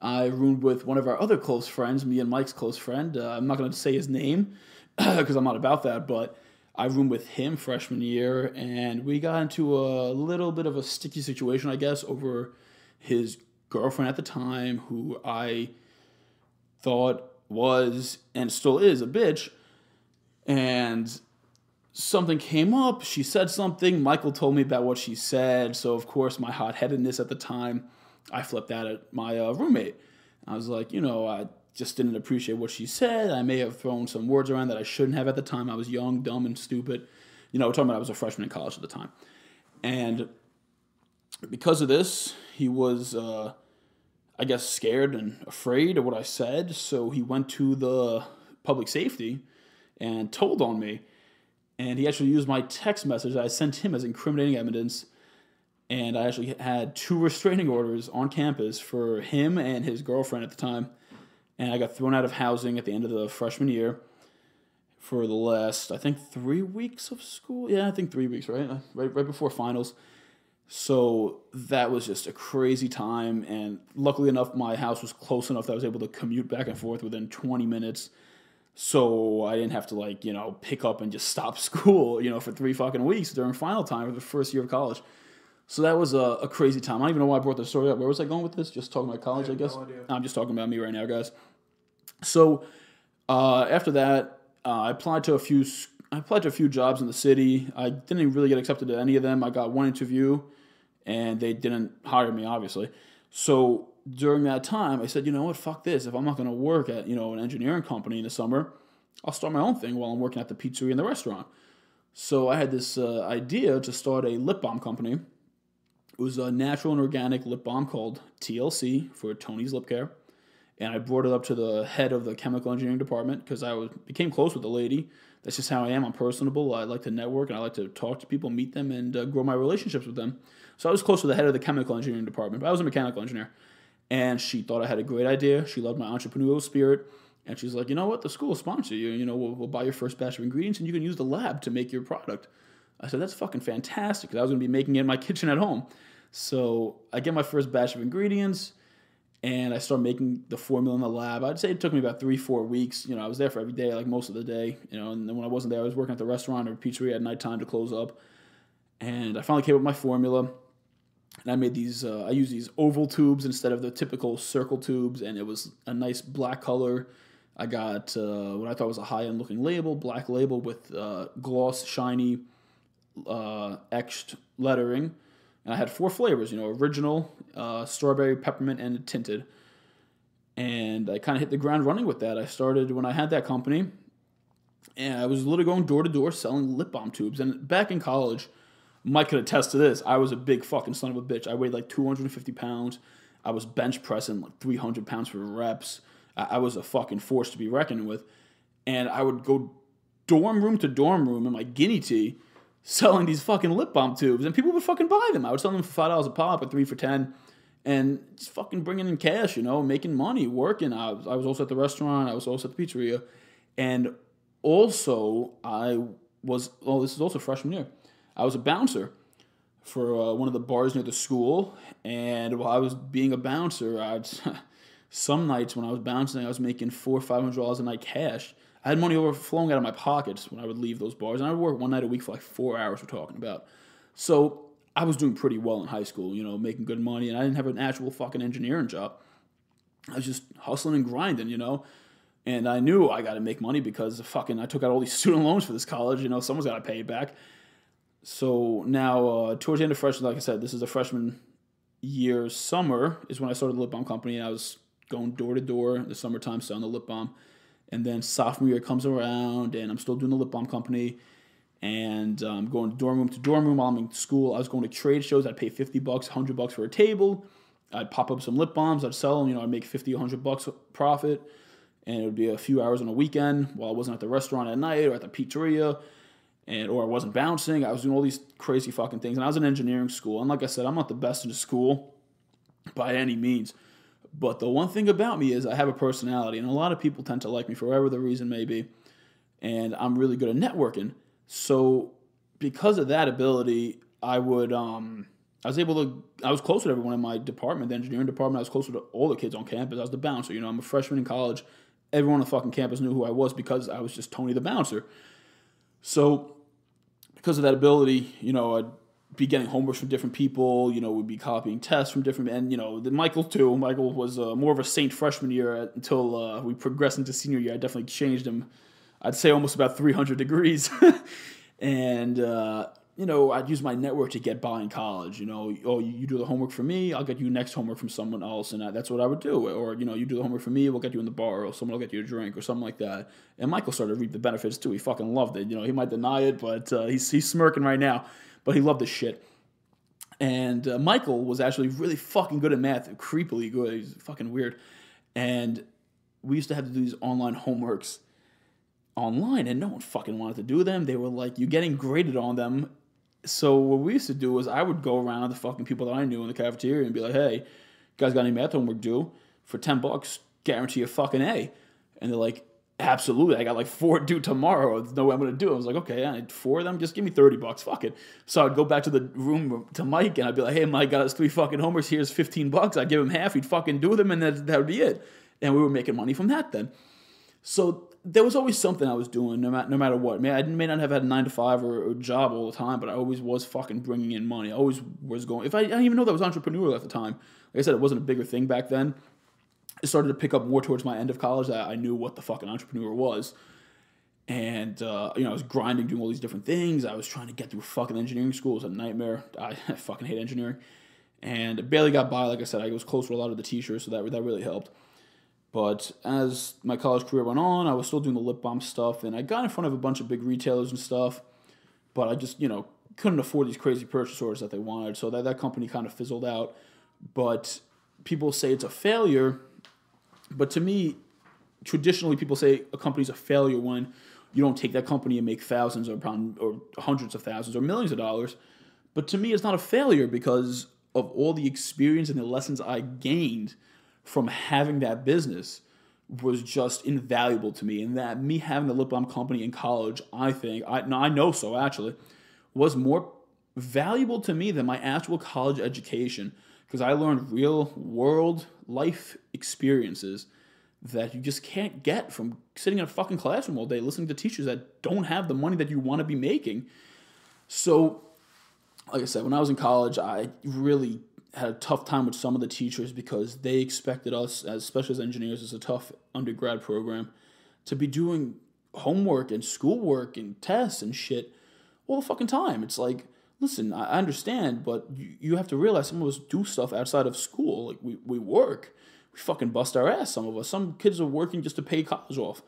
I roomed with one of our other close friends, me and Mike's close friend. I'm not going to say his name because I'm not about that, but I roomed with him freshman year, and we got into a little bit of a sticky situation, I guess, over his girlfriend at the time, who I thought was and still is a bitch. And something came up. She said something. Michael told me about what she said. So, of course, my hot-headedness at the time, I flipped out at my roommate. I was like, I just didn't appreciate what she said. I may have thrown some words around that I shouldn't have at the time. I was young, dumb, and stupid. We're talking about I was a freshman in college at the time. And because of this, he was, I guess, scared and afraid of what I said. So he went to the public safety and told on me. And he actually used my text message that I sent him as incriminating evidence. And I actually had 2 restraining orders on campus for him and his girlfriend at the time. And I got thrown out of housing at the end of the freshman year for the last, I think, 3 weeks of school. Yeah, I think 3 weeks, right? Right before finals. So that was just a crazy time. And luckily enough, my house was close enough that I was able to commute back and forth within 20 minutes. So I didn't have to, pick up and just stop school, for 3 fucking weeks during final time for the first year of college. So that was a crazy time. I don't even know why I brought this story up. Where was I going with this? Just talking about college, I guess? No idea. I'm just talking about me right now, guys. So after that, I applied to a few jobs in the city. I didn't really get accepted to any of them. I got one interview, and they didn't hire me, obviously. So during that time, I said, you know what, fuck this. If I'm not going to work at, an engineering company in the summer, I'll start my own thing while I'm working at the pizzeria and the restaurant. So I had this idea to start a lip balm company. It was a natural and organic lip balm called TLC for Tony's Lip Care. And I brought it up to the head of the chemical engineering department because became close with the lady. That's just how I am. I'm personable. I like to network, and I like to talk to people, meet them, and grow my relationships with them. So I was close to the head of the chemical engineering department, but I was a mechanical engineer. And she thought I had a great idea. She loved my entrepreneurial spirit. And she's like, you know what? The school will sponsor you. You know, we'll buy your first batch of ingredients and you can use the lab to make your product. I said, that's fucking fantastic, because I was going to be making it in my kitchen at home. So I get my first batch of ingredients and I start making the formula in the lab. I'd say it took me about 3-4 weeks. You know, I was there for every day, like most of the day. You know, and then when I wasn't there, I was working at the restaurant or pizzeria at nighttime to close up. And I finally came up with my formula. And I made these, I used these oval tubes instead of the typical circle tubes, and it was a nice black color. I got what I thought was a high-end looking label, black label with gloss, shiny, etched lettering. And I had 4 flavors, you know, original, strawberry, peppermint, and tinted. And I kind of hit the ground running with that. I started when I had that company, and I was literally going door to door selling lip balm tubes. And back in college, Mike could attest to this, I was a big fucking son of a bitch. I weighed like 250 pounds. I was bench pressing like 300 pounds for reps. I was a fucking force to be reckoned with. And I would go dorm room to dorm room in my guinea tee selling these fucking lip balm tubes. And people would fucking buy them. I would sell them for $5 a pop or 3 for 10. And just fucking bringing in cash, you know, making money, working. I was also at the restaurant. I was also at the pizzeria. And also, this is also freshman year. I was a bouncer for one of the bars near the school, and while I was being a bouncer, some nights when I was bouncing, I was making $400 or $500 a night cash. I had money overflowing out of my pockets when I would leave those bars, and I would work one night a week for like 4 hours. We're talking about, so I was doing pretty well in high school, you know, making good money, and I didn't have an actual fucking engineering job. I was just hustling and grinding, you know. And I knew I got to make money because I took out all these student loans for this college. You know, someone's got to pay it back. So now, towards the end of freshman, like I said, this is the freshman year summer is when I started the lip balm company, and I was going door to door in the summertime selling the lip balm. And then sophomore year comes around, and I'm still doing the lip balm company, and I'm going dorm room to dorm room while I'm in school. I was going to trade shows. I'd pay $50, $100 for a table. I'd pop up some lip balms. I'd sell them. You know, I'd make $50, $100 profit, and it would be a few hours on a weekend while I wasn't at the restaurant at night or at the pizzeria. Or I wasn't bouncing. I was doing all these crazy fucking things. And I was in engineering school. And like I said, I'm not the best in the school by any means. But the one thing about me is I have a personality. And a lot of people tend to like me for whatever the reason may be. And I'm really good at networking. So because of that ability, I was closer to everyone in my department, the engineering department. I was closer to all the kids on campus. I was the bouncer. You know, I'm a freshman in college. Everyone on the fucking campus knew who I was because I was just Tony the bouncer. So because of that ability, you know, I'd be getting homework from different people, you know, we'd be copying tests from different, and, you know, Michael too. Michael was more of a saint freshman year until we progressed into senior year. I definitely changed him, I'd say almost about 300 degrees. And, you know, I'd use my network to get by in college. You know, oh, you do the homework for me, I'll get you next homework from someone else, and that's what I would do. Or, you know, you do the homework for me, we'll get you in the bar, or someone will get you a drink, or something like that. And Michael started to reap the benefits too. He fucking loved it. You know, he might deny it, but he's smirking right now. But he loved this shit. And Michael was actually really fucking good at math, creepily good. He's fucking weird. And we used to have to do these online homeworks online, and no one fucking wanted to do them. They were like, you're getting graded on them. So what we used to do was I would go around to the fucking people that I knew in the cafeteria and be like, hey, you guys got any math homework due? For $10, guarantee a fucking A. And they're like, absolutely. I got like 4 due tomorrow. There's no way I'm going to do it. I was like, okay, I need 4 of them. Just give me $30. Fuck it. So I'd go back to the room to Mike, and I'd be like, hey, Mike got us 3 fucking homeworks. Here's $15. I'd give him half. He'd fucking do them, and that would be it. And we were making money from that then. So there was always something I was doing, no matter what. I mean, I may not have had a 9-to-5 or a job all the time, but I always was fucking bringing in money. I always was going. I didn't even know that was entrepreneurial at the time. Like I said, it wasn't a bigger thing back then. It started to pick up more towards my end of college that I knew what the fucking entrepreneur was. And, you know, I was grinding, doing all these different things. I was trying to get through fucking engineering school. It was a nightmare. I fucking hate engineering. And I barely got by. Like I said, I was close to a lot of the teachers, so that really helped. But as my college career went on, I was still doing the lip balm stuff, and I got in front of a bunch of big retailers and stuff, but I just, you know, couldn't afford these crazy purchase orders that they wanted, so that company kind of fizzled out. But people say it's a failure, but to me, traditionally people say a company's a failure when you don't take that company and make thousands or hundreds of thousands or millions of dollars. But to me, it's not a failure because of all the experience and the lessons I gained from having that business, was just invaluable to me, and that me having the lip balm company in college, I know so actually, was more valuable to me than my actual college education, because I learned real world life experiences that you just can't get from sitting in a fucking classroom all day listening to teachers that don't have the money that you want to be making. So, like I said, when I was in college, I really had a tough time with some of the teachers because they expected us, especially as engineers, it's a tough undergrad program, to be doing homework and schoolwork and tests and shit all the fucking time. It's like, listen, I understand, but you have to realize some of us do stuff outside of school. Like, we work. We fucking bust our ass, some of us. Some kids are working just to pay college off.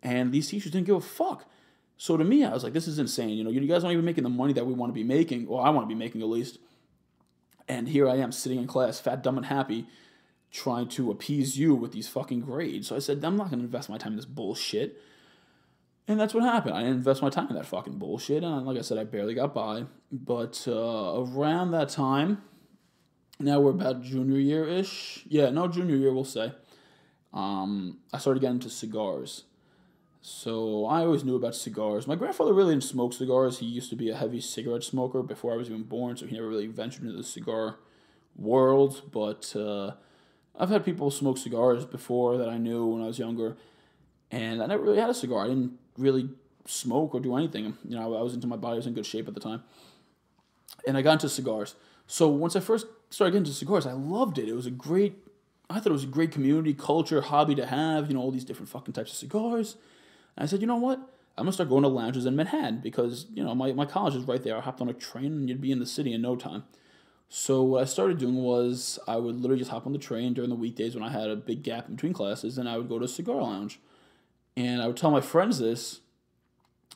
And these teachers didn't give a fuck. So to me, I was like, this is insane. You guys aren't even making the money that we want to be making, or I want to be making at least. And here I am sitting in class, fat, dumb, and happy, trying to appease you with these fucking grades. So I said, I'm not going to invest my time in this bullshit. And that's what happened. I didn't invest my time in that fucking bullshit. And like I said, I barely got by. But around that time, now we're about junior year-ish. Yeah, no, junior year, we'll say. I started getting into cigars. So I always knew about cigars. My grandfather really didn't smoke cigars. He used to be a heavy cigarette smoker before I was even born, so he never really ventured into the cigar world. But I've had people smoke cigars before that I knew when I was younger, and I never really had a cigar. I didn't really smoke or do anything. I was into my body. I was in good shape at the time. And I got into cigars. So once I first started getting into cigars, I loved it. I thought it was a great community, culture, hobby to have, all these different fucking types of cigars. And I said, you know what? I'm going to start going to lounges in Manhattan because, my college is right there. I hopped on a train and you'd be in the city in no time. So what I started doing was I would literally just hop on the train during the weekdays when I had a big gap in between classes, and I would go to a cigar lounge. And I would tell my friends this,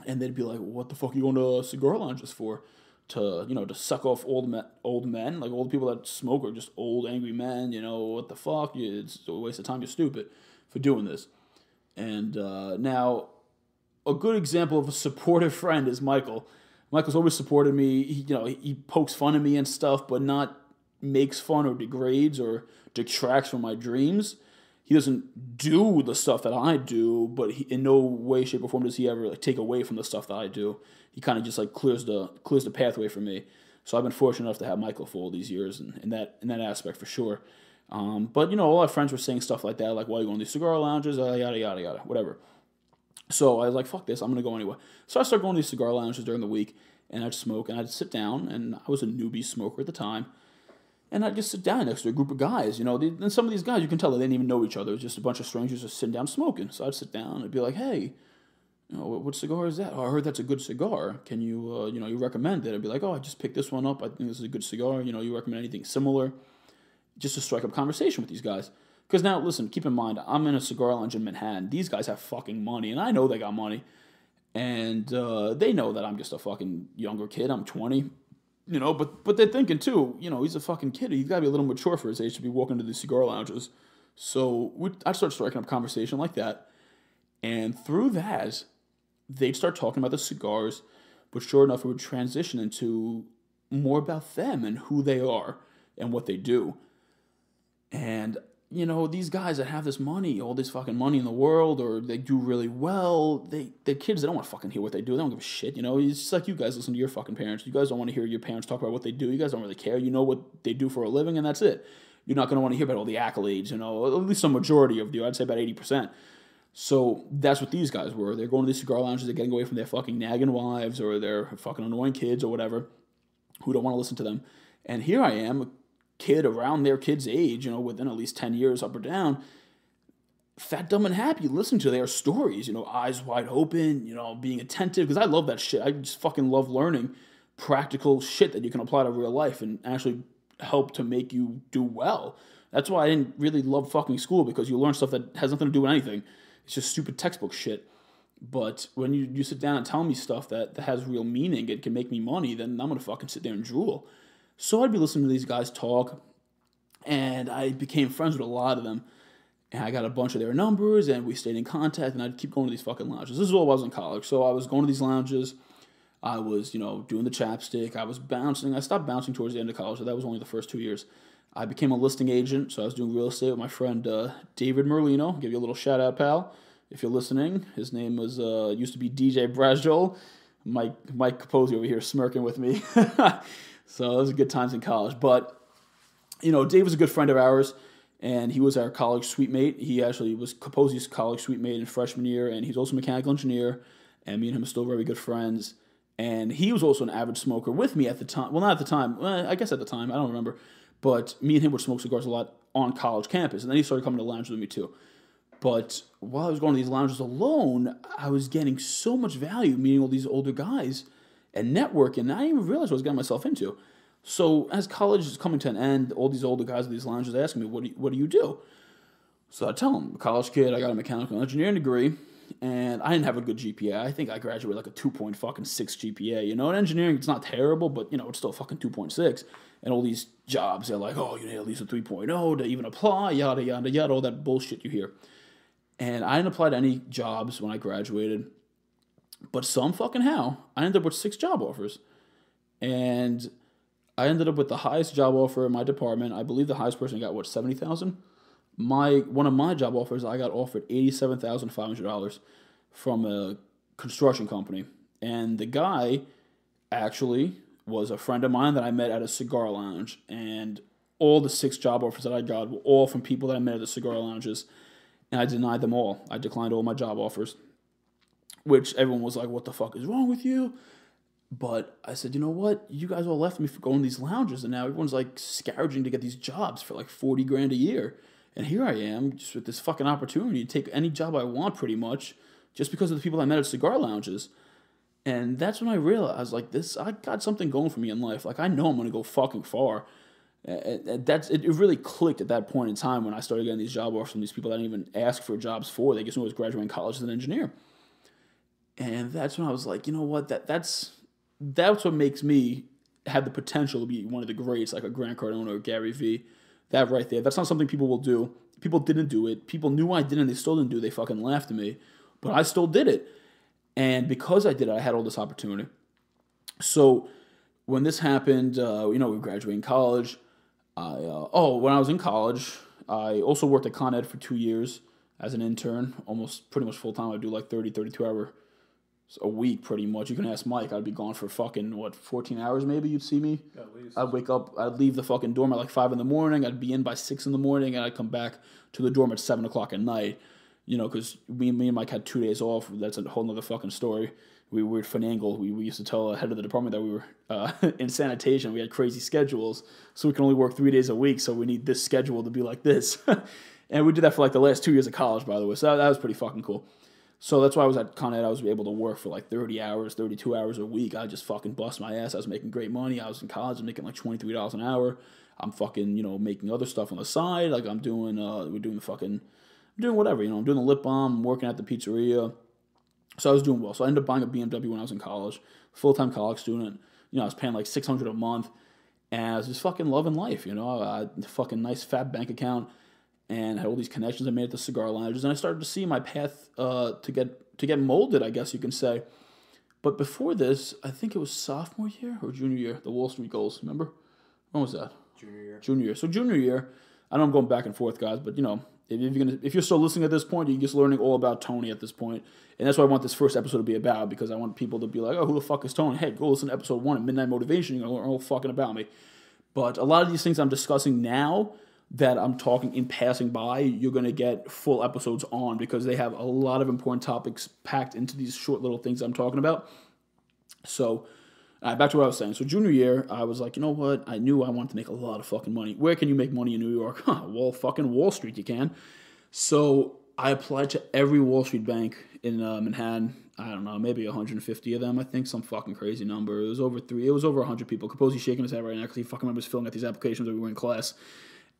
and they'd be like, what the fuck are you going to cigar lounges for? To suck off old men, like old people that smoke are just old angry men. What the fuck? It's a waste of time. You're stupid for doing this. And now, a good example of a supportive friend is Michael. Michael's always supported me. He pokes fun at me and stuff, but not makes fun or degrades or detracts from my dreams. He doesn't do the stuff that I do, but in no way, shape, or form does he ever take away from the stuff that I do. He kind of just clears the pathway for me. So I've been fortunate enough to have Michael for all these years in that aspect for sure. But all our friends were saying stuff like that, like, why are you going to these cigar lounges, yada, yada, yada, whatever. So I was like, fuck this, I'm going to go anyway. So I started going to these cigar lounges during the week, and I'd smoke, and I'd sit down, and I was a newbie smoker at the time, and I'd just sit down next to a group of guys, and some of these guys, you can tell they didn't even know each other. It was just a bunch of strangers just sitting down smoking. So I'd sit down and be like, hey, what cigar is that? Oh, I heard that's a good cigar. Can you, you recommend it? I'd be like, oh, I just picked this one up. I think this is a good cigar. You recommend anything similar? Just to strike up conversation with these guys. Because now, listen, keep in mind, I'm in a cigar lounge in Manhattan. These guys have fucking money, and I know they got money. And they know that I'm just a fucking younger kid. I'm 20, but they're thinking, too, he's a fucking kid. He's got to be a little mature for his age to be walking to these cigar lounges. So I'd start striking up conversation like that. And through that, they'd start talking about the cigars, but sure enough, it would transition into more about them and who they are and what they do. And, these guys that have this money, all this fucking money in the world, or they do really well, they're kids, they don't want to fucking hear what they do. They don't give a shit, It's just like you guys listen to your fucking parents. You guys don't want to hear your parents talk about what they do. You guys don't really care. You know what they do for a living, and that's it. You're not going to want to hear about all the accolades, at least some majority of you. I'd say about 80%. So that's what these guys were. They're going to these cigar lounges, they're getting away from their fucking nagging wives or their fucking annoying kids or whatever who don't want to listen to them. And here I am, a kid around their kid's age, within at least 10 years up or down, fat, dumb, and happy, listening to their stories, eyes wide open, being attentive, because I love that shit. I just fucking love learning practical shit that you can apply to real life and actually help to make you do well. That's why I didn't really love fucking school, because you learn stuff that has nothing to do with anything. It's just stupid textbook shit. But when you sit down and tell me stuff that has real meaning, it can make me money, then I'm going to fucking sit there and drool. So I'd be listening to these guys talk, and I became friends with a lot of them. And I got a bunch of their numbers, and we stayed in contact, and I'd keep going to these fucking lounges. This is all I was in college. So I was going to these lounges. I was, doing the chapstick. I was bouncing. I stopped bouncing towards the end of college, so that was only the first 2 years. I became a listing agent, so I was doing real estate with my friend David Merlino. I'll give you a little shout out, pal, if you're listening. His name was used to be DJ Brasjol. Mike Capozzi over here smirking with me. So those are good times in college. But Dave was a good friend of ours, and he was our college suite mate. He actually was Capozzi's college suite mate in freshman year, and he's also a mechanical engineer, and me and him are still very good friends. And he was also an avid smoker with me at the time. Well, not at the time. Well, I guess at the time. I don't remember. But me and him would smoke cigars a lot on college campus, and then he started coming to lounges with me too. But while I was going to these lounges alone, I was getting so much value meeting all these older guys and networking, and I didn't even realize what I was getting myself into. So as college is coming to an end, all these older guys at these lounges asking me, what do you do? So I tell them, I'm a college kid, I got a mechanical engineering degree, and I didn't have a good GPA. I think I graduated like a 2.6 GPA. In engineering, it's not terrible, but, it's still fucking 2.6. And all these jobs, they're like, oh, you need at least a 3.0 to even apply, yada, yada, yada, all that bullshit you hear. And I didn't apply to any jobs when I graduated. But some fucking how, I ended up with 6 job offers. And I ended up with the highest job offer in my department. I believe the highest person got, $70,000? One of my job offers, I got offered $87,500 from a construction company. And the guy actually was a friend of mine that I met at a cigar lounge. And all the 6 job offers that I got were all from people that I met at the cigar lounges. And I denied them all. I declined all my job offers, which everyone was like, what the fuck is wrong with you? But I said, you know what? You guys all left me for going to these lounges, and now everyone's like scourging to get these jobs for like $40,000 a year. And here I am, just with this fucking opportunity to take any job I want pretty much, just because of the people I met at cigar lounges. And that's when I realized, like, I got something going for me in life. Like, I know I'm going to go fucking far. It really clicked at that point in time when I started getting these job offers from these people that I didn't even ask for jobs for. They just knew I was graduating college as an engineer. And that's when I was like, you know what, that's what makes me have the potential to be one of the greats, like a Grant Cardone or Gary Vee. That right there, that's not something people will do. People didn't do it. People knew I did it and they still didn't do it. They fucking laughed at me. But I still did it. And because I did it, I had all this opportunity. So when this happened, we were graduating college. When I was in college, I also worked at Con Ed for 2 years as an intern, almost pretty much full time. I'd do like 32 hours a week pretty much. You can ask Mike. I'd be gone for fucking, 14 hours maybe you'd see me? At least. I'd wake up, I'd leave the fucking dorm at like 5 in the morning. I'd be in by 6 in the morning, and I'd come back to the dorm at 7 o'clock at night. Because me and Mike had 2 days off. That's a whole nother fucking story. We were finagle. We used to tell the head of the department that we were in sanitation. We had crazy schedules, so we can only work 3 days a week, so we need this schedule to be like this. And we did that for like the last 2 years of college, by the way, so that was pretty fucking cool. So that's why I was at Con Ed. I was able to work for like 30 hours, 32 hours a week. I just fucking bust my ass. I was making great money. I was in college. I'm making like $23 an hour. I'm fucking, making other stuff on the side. Like I'm doing whatever, I'm doing the lip balm, I'm working at the pizzeria. So I was doing well. So I ended up buying a BMW when I was in college, full-time college student. I was paying like $600 a month, and I was just fucking loving life, I had a fucking nice fat bank account, and had all these connections I made at the cigar lounges, and I started to see my path to get molded, I guess you can say. But before this, I think it was sophomore year or junior year, the Wall Street goals, remember? When was that? Junior year. So junior year, I know I'm going back and forth, guys, but if you're still listening at this point, you're just learning all about Tony at this point. And that's what I want this first episode to be about, because I want people to be like, oh, who the fuck is Tony? Hey, go listen to episode 1 of Midnight Motivation. You're going to learn all fucking about me. But a lot of these things I'm discussing now that I'm talking in passing by, you're going to get full episodes on, because they have a lot of important topics packed into these short little things I'm talking about. So back to what I was saying. So junior year, I was like, you know what? I knew I wanted to make a lot of fucking money. Where can you make money in New York? Well, fucking Wall Street you can. So I applied to every Wall Street bank in Manhattan. I don't know, maybe 150 of them. I think some fucking crazy number. It was over 100 people. Capozzi's shaking his head right now because he fucking remembers filling out these applications when we were in class.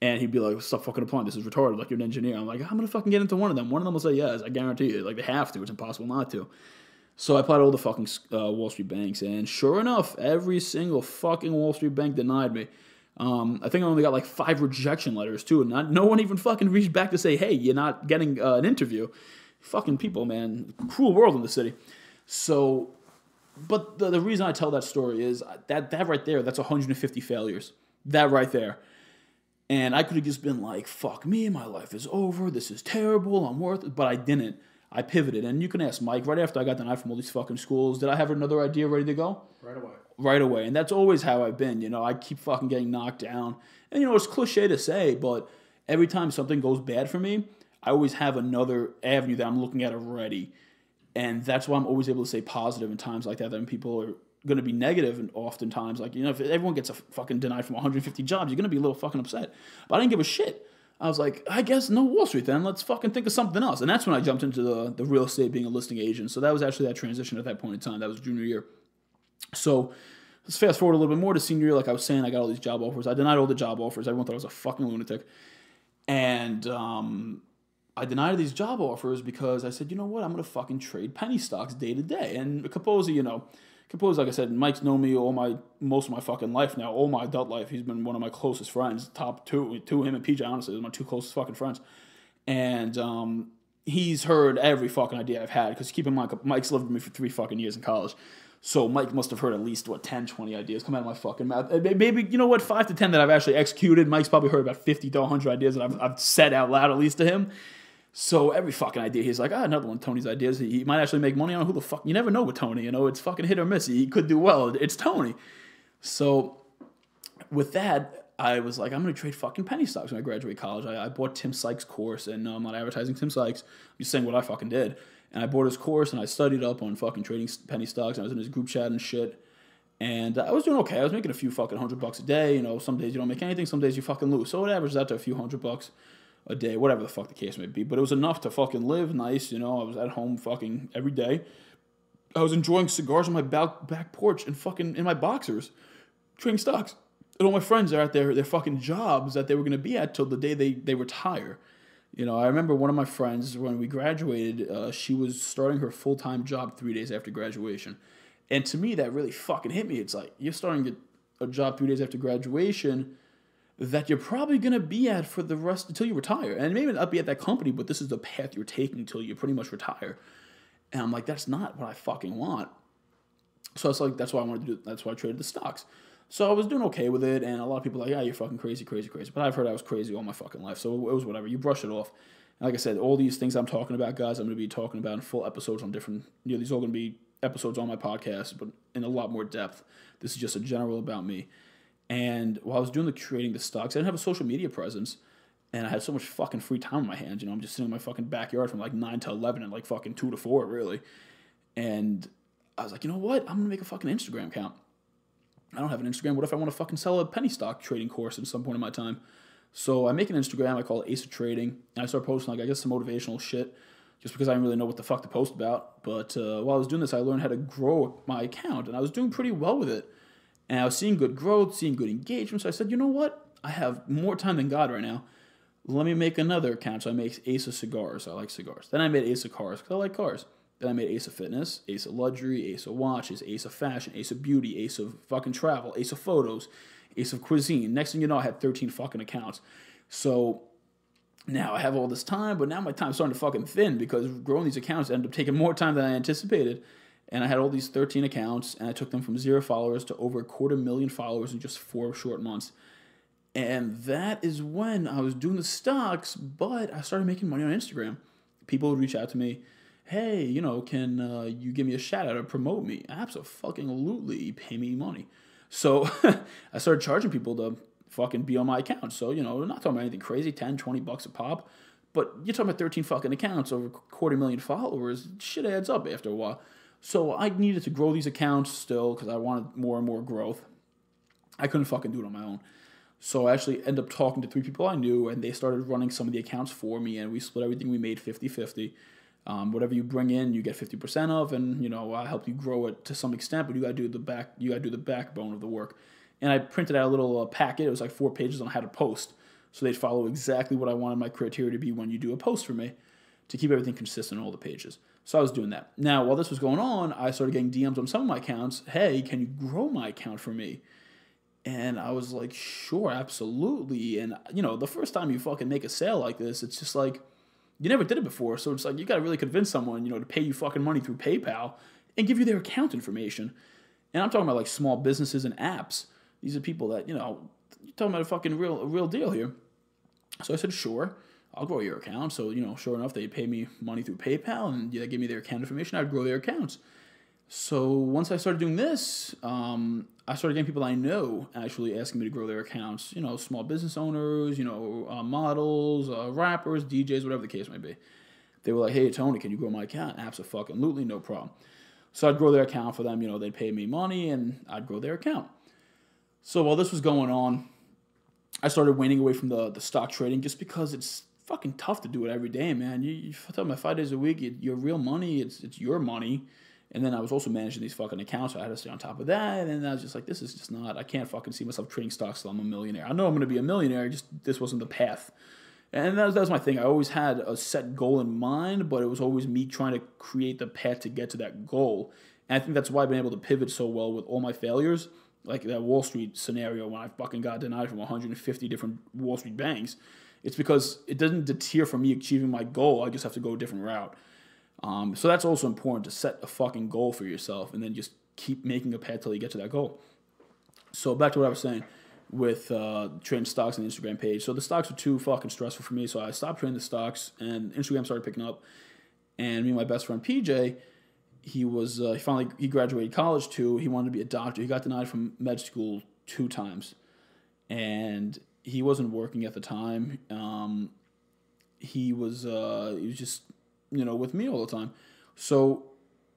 And he'd be like, stop fucking applying. This is retarded. Like, you're an engineer. I'm like, I'm going to fucking get into one of them. One of them will say yes. I guarantee you. Like, they have to. It's impossible not to. So I applied to all the fucking Wall Street banks, and sure enough, every single fucking Wall Street bank denied me. I think I only got like 5 rejection letters too, and no one even fucking reached back to say, hey, you're not getting an interview. Fucking people, man. Cruel world in the city. So, but the reason I tell that story is that right there, that's 150 failures. That right there. And I could have just been like, fuck me, my life is over, this is terrible, I'm worth it. But I didn't. I pivoted. And you can ask Mike, right after I got denied from all these fucking schools, did I have another idea ready to go? Right away. Right away. And that's always how I've been. You know, I keep fucking getting knocked down. And, you know, it's cliche to say, but every time something goes bad for me, I always have another avenue that I'm looking at already. And that's why I'm always able to stay positive in times like that when people are going to be negative, and oftentimes, like, you know, if everyone gets a fucking denied from 150 jobs, you're going to be a little fucking upset. But I didn't give a shit. I was like, I guess no Wall Street then. Let's fucking think of something else. And that's when I jumped into the real estate, being a listing agent. So that was actually that transition at that point in time. That was junior year. So let's fast forward a little bit more to senior year. Like I was saying, I got all these job offers. I denied all the job offers. Everyone thought I was a fucking lunatic. And I denied these job offers because I said, you know what? I'm going to fucking trade penny stocks day to day. And Capozzi, you know, like I said, Mike's known me most of my fucking life now, all my adult life. He's been one of my closest friends, top two, him and PJ, honestly, are my two closest fucking friends. And he's heard every fucking idea I've had, because keep in mind, Mike's lived with me for 3 fucking years in college. So Mike must have heard at least, 10, 20 ideas come out of my fucking mouth. Maybe, you know what, 5 to 10 that I've actually executed. Mike's probably heard about 50 to 100 ideas that I've said out loud, at least to him. So every fucking idea, he's like, another one of Tony's ideas. He might actually make money on who the fuck. You never know with Tony, you know. It's fucking hit or miss. He could do well. It's Tony. So with that, I was like, I'm going to trade fucking penny stocks when I graduate college. I bought Tim Sykes' course, and I'm not advertising Tim Sykes. I'm just saying what I fucking did. And I bought his course, and I studied up on fucking trading penny stocks, and I was in his group chat and shit. And I was doing okay. I was making a few fucking $100 a day. You know, some days you don't make anything, some days you fucking lose. So it averages out to a few $100 a day, whatever the fuck the case may be. But it was enough to fucking live nice, you know. I was at home fucking every day. I was enjoying cigars on my back porch and fucking in my boxers, trading stocks. And all my friends are at their fucking jobs that they were going to be at till the day they retire. You know, I remember one of my friends, when we graduated, she was starting her full-time job 3 days after graduation. And to me, that really fucking hit me. It's like, you're starting a job 3 days after graduation that you're probably going to be at for the rest until you retire. And maybe not be at that company, but this is the path you're taking until you pretty much retire. And I'm like, that's not what I fucking want. So it's like, that's why I wanted to do. That's why I traded the stocks. So I was doing okay with it, and a lot of people were like, you're fucking crazy. But I've heard I was crazy all my fucking life, so it was whatever. You brush it off. And like I said, all these things I'm talking about, guys, I'm going to be talking about in full episodes on different, you know, these are all going to be episodes on my podcast, but in a lot more depth. This is just a general about me. And while I was doing trading the stocks, I didn't have a social media presence, and I had so much fucking free time on my hands. You know, I'm just sitting in my fucking backyard from like 9 to 11 and like fucking 2 to 4, really. And I was like, you know what? I'm going to make a fucking Instagram account. I don't have an Instagram. What if I want to fucking sell a penny stock trading course at some point in my time? So I make an Instagram. I call it Ace of Trading. And I start posting, like, I guess some motivational shit, just because I didn't really know what the fuck to post about. But while I was doing this, I learned how to grow my account, and I was doing pretty well with it. And I was seeing good growth, seeing good engagement. So I said, you know what? I have more time than God right now. Let me make another account. So I make Ace of Cigars. I like cigars. Then I made Ace of Cars because I like cars. Then I made Ace of Fitness, Ace of Luxury, Ace of Watches, Ace of Fashion, Ace of Beauty, Ace of fucking Travel, Ace of Photos, Ace of Cuisine. Next thing you know, I had 13 fucking accounts. So now I have all this time, but now my time's starting to fucking thin because growing these accounts ended up taking more time than I anticipated. And I had all these 13 accounts, and I took them from 0 followers to over 250,000 followers in just 4 short months. And that is when I was doing the stocks, but I started making money on Instagram. People would reach out to me, hey, you know, can you give me a shout out or promote me? Absolutely, pay me money. So I started charging people to fucking be on my account. So, you know, we're not talking about anything crazy, 10, 20 bucks a pop. But you're talking about 13 fucking accounts over 250,000 followers. Shit adds up after a while. So I needed to grow these accounts still because I wanted more and more growth. I couldn't fucking do it on my own. So I actually ended up talking to 3 people I knew, and they started running some of the accounts for me, and we split everything we made 50-50. Whatever you bring in, you get 50% of, and, you know, I help you grow it to some extent, but you gotta do the backbone of the work. And I printed out a little packet. It was like 4 pages on how to post. So they'd follow exactly what I wanted my criteria to be when you do a post for me, to keep everything consistent on all the pages. So I was doing that. Now, while this was going on, I started getting DMs on some of my accounts. Hey, can you grow my account for me? And I was like, sure, absolutely. And, you know, the first time you fucking make a sale like this, it's just like, you never did it before. So it's like, you got to really convince someone, you know, to pay you fucking money through PayPal and give you their account information. And I'm talking about like small businesses and apps. These are people that, you know, you're talking about a real deal here. So I said, sure, I'll grow your account. So, sure enough, they pay me money through PayPal, and they give me their account information. I'd grow their accounts. So once I started doing this, I started getting people I know actually asking me to grow their accounts. Small business owners, models, rappers, DJs, whatever the case may be. They were like, hey, Tony, can you grow my account? Absolutely, no problem. So I'd grow their account for them. They'd pay me money, and I'd grow their account. So while this was going on, I started waning away from the stock trading just because it's fucking tough to do it every day, man. You tell me 5 days a week, your real money, it's your money. And then I was also managing these fucking accounts, so I had to stay on top of that. And I was just like, this is just not, I can't fucking see myself trading stocks till I'm a millionaire. I know I'm going to be a millionaire, just this wasn't the path. And that was my thing. I always had a set goal in mind, but it was always me trying to create the path to get to that goal. And I think that's why I've been able to pivot so well with all my failures. Like that Wall Street scenario when I fucking got denied from 150 different Wall Street banks. It's because it doesn't deter from me achieving my goal. I just have to go a different route. So that's also important to set a fucking goal for yourself and then just keep making a path till you get to that goal. So back to what I was saying with trading stocks on the Instagram page. So the stocks were too fucking stressful for me, so I stopped trading the stocks, and Instagram started picking up. And me and my best friend PJ, he graduated college too. He wanted to be a doctor. He got denied from med school 2 times, and he wasn't working at the time. He was just with me all the time. So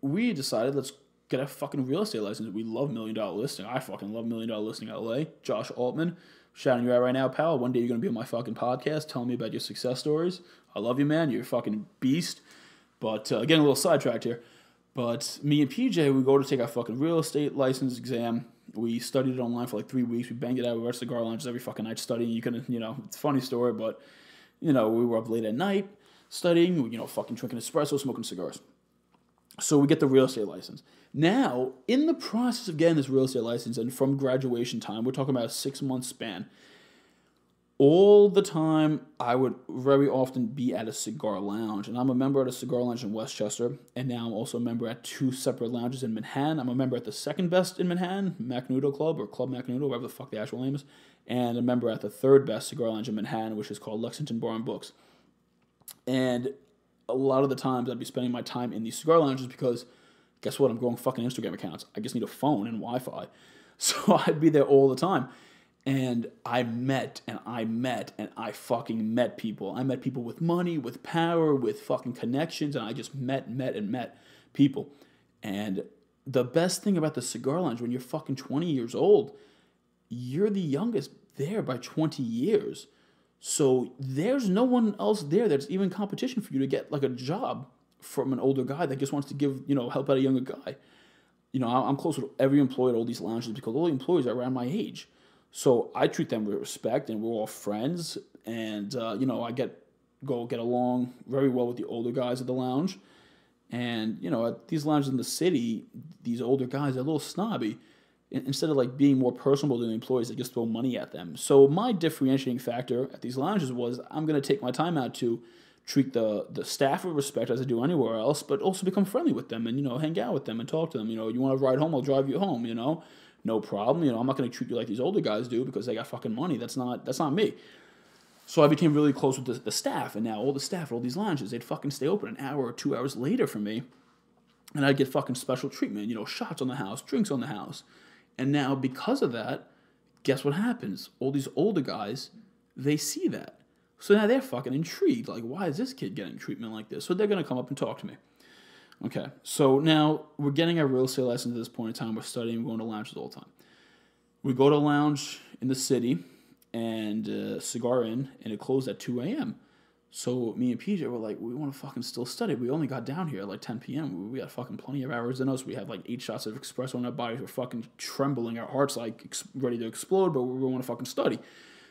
we decided, let's get a fucking real estate license. We love $1 Million Listing. I fucking love $1 Million Listing LA. Josh Altman, shouting you out right now, pal. One day you're going to be on my fucking podcast telling me about your success stories. I love you, man. You're a fucking beast. But getting a little sidetracked here. But me and PJ, we go to take our fucking real estate license exam. We studied it online for like 3 weeks. We banged it out. We were at cigar lounges every fucking night studying. You can, it's a funny story, but, we were up late at night studying, fucking drinking espresso, smoking cigars. So we get the real estate license. Now, in the process of getting this real estate license and from graduation time, we're talking about a 6-month span, all the time I would very often be at a cigar lounge. And I'm a member at a cigar lounge in Westchester, and now I'm also a member at 2 separate lounges in Manhattan. I'm a member at the second best in Manhattan, Macnudo Club, or Club Macnudo, whatever the fuck the actual name is, and a member at the third best cigar lounge in Manhattan, which is called Lexington Bar and Books. And a lot of the times I'd be spending my time in these cigar lounges because, guess what? I'm growing fucking Instagram accounts. I just need a phone and Wi-Fi. So I'd be there all the time. And I fucking met people. I met people with money, with power, with fucking connections, and I just met people. And the best thing about the cigar lounge, when you're fucking 20 years old, you're the youngest there by 20 years. So there's no one else there that's even competition for you to get like a job from an older guy that just wants to give, help out a younger guy. I'm close with every employee at all these lounges because all the employees are around my age. So I treat them with respect, and we're all friends. And, I get along very well with the older guys at the lounge. And, at these lounges in the city, these older guys are a little snobby. Instead of like being more personable to the employees, they just throw money at them. So my differentiating factor at these lounges was I'm going to take my time out to treat the staff with respect as I do anywhere else, but also become friendly with them and, hang out with them and talk to them. You want to ride home, I'll drive you home, no problem. I'm not going to treat you like these older guys do because they got fucking money. That's not me. So I became really close with the staff, and now all the staff at all these lounges, they'd fucking stay open an hour or 2 hours later for me, and I'd get fucking special treatment, shots on the house, drinks on the house. And now, because of that, guess what happens? All these older guys, they see that. So now they're fucking intrigued. Like, why is this kid getting treatment like this? So they're going to come up and talk to me. Okay, so now we're getting our real estate license at this point in time. We're studying, we're going to lounges all the time. We go to a lounge in the city, and Cigar Inn, and it closed at 2 a.m. So me and PJ were like, we want to fucking still study. We only got down here at like 10 p.m. We got fucking plenty of hours in us. We had like 8 shots of espresso in our bodies. We're fucking trembling. Our hearts like ready to explode, but we want to fucking study.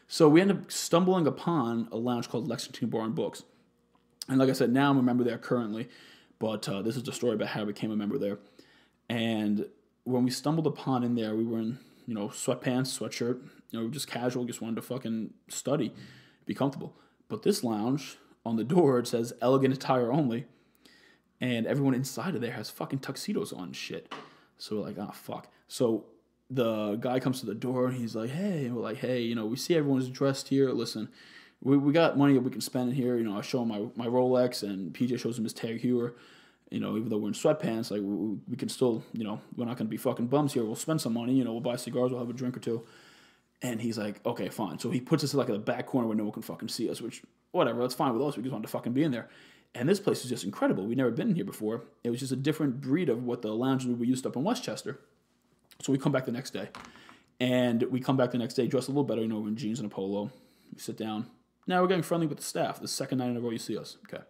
So we ended up stumbling upon a lounge called Lexington Bar and Books. And like I said, now I'm a member there currently. But this is the story about how I became a member there. And when we stumbled upon in there, we were in, sweatpants, sweatshirt. Just casual, just wanted to fucking study, be comfortable. But this lounge, on the door, it says elegant attire only. And everyone inside of there has fucking tuxedos on and shit. So we're like, fuck. So the guy comes to the door and he's like, hey, and we're like, hey, we see everyone's dressed here. Listen, we got money that we can spend in here. I show him my Rolex, and PJ shows him his Tag Heuer. Even though we're in sweatpants, like we can still, we're not going to be fucking bums here. We'll spend some money, we'll buy cigars, we'll have a drink or two. And he's like, okay, fine. So he puts us like in the back corner where no one can fucking see us, which, whatever, that's fine with us. We just wanted to fucking be in there. And this place is just incredible. We'd never been in here before. It was just a different breed of what the lounges we used up in Westchester. So we come back the next day. And we come back the next day dressed a little better, we're in jeans and a polo. We sit down. Now we're getting friendly with the staff. The second night in a row you see us. Okay.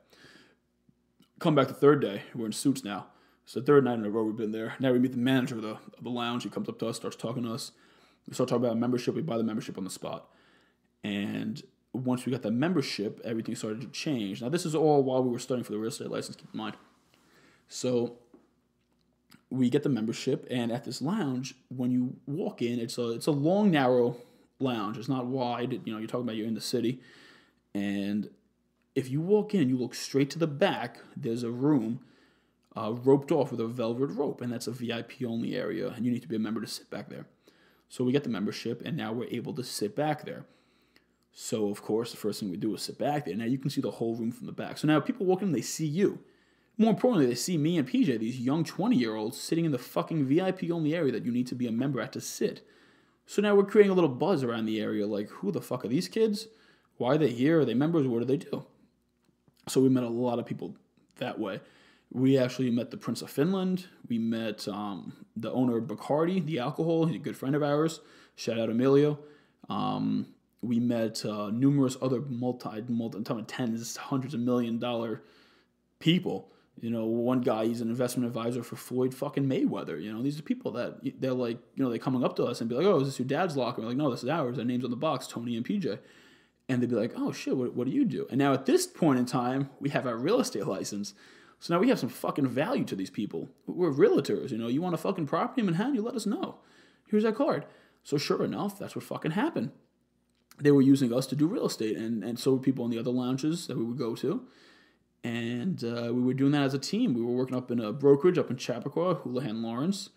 Come back the third day. We're in suits now. It's the third night in a row we've been there. Now we meet the manager of the lounge. He comes up to us, starts talking to us. We start talking about membership. We buy the membership on the spot. And once we got the membership, everything started to change. Now, this is all while we were studying for the real estate license, keep in mind. So we get the membership, and at this lounge, when you walk in, it's a long, narrow lounge. It's not wide. You're talking about you're in the city. And if you walk in, you look straight to the back, there's a room roped off with a velvet rope, and that's a VIP-only area, and you need to be a member to sit back there. So we get the membership, and now we're able to sit back there. So, of course, the first thing we do is sit back there. Now you can see the whole room from the back. So now people walk in, they see you. More importantly, they see me and PJ, these young 20-year-olds, sitting in the fucking VIP-only area that you need to be a member at to sit. So now we're creating a little buzz around the area, like, who the fuck are these kids? Why are they here? Are they members? What do they do? So we met a lot of people that way. We actually met the Prince of Finland. We met the owner of Bacardi, the alcohol. He's a good friend of ours. Shout out Emilio. We met numerous other tens, hundreds of $1 million people. One guy, he's an investment advisor for Floyd fucking Mayweather. These are people that they're like, they're coming up to us and be like, oh, is this your dad's locker? We're like, no, this is ours. Our name's on the box, Tony and PJ. And they'd be like, oh shit, what do you do? And now at this point in time, we have our real estate license. So now we have some fucking value to these people. We're realtors, you want a fucking property in Manhattan, you let us know. Here's our card. So sure enough, that's what fucking happened. They were using us to do real estate, and so were people in the other lounges that we would go to. And we were doing that as a team. We were working up in a brokerage up in Chappaqua, Houlihan Lawrence,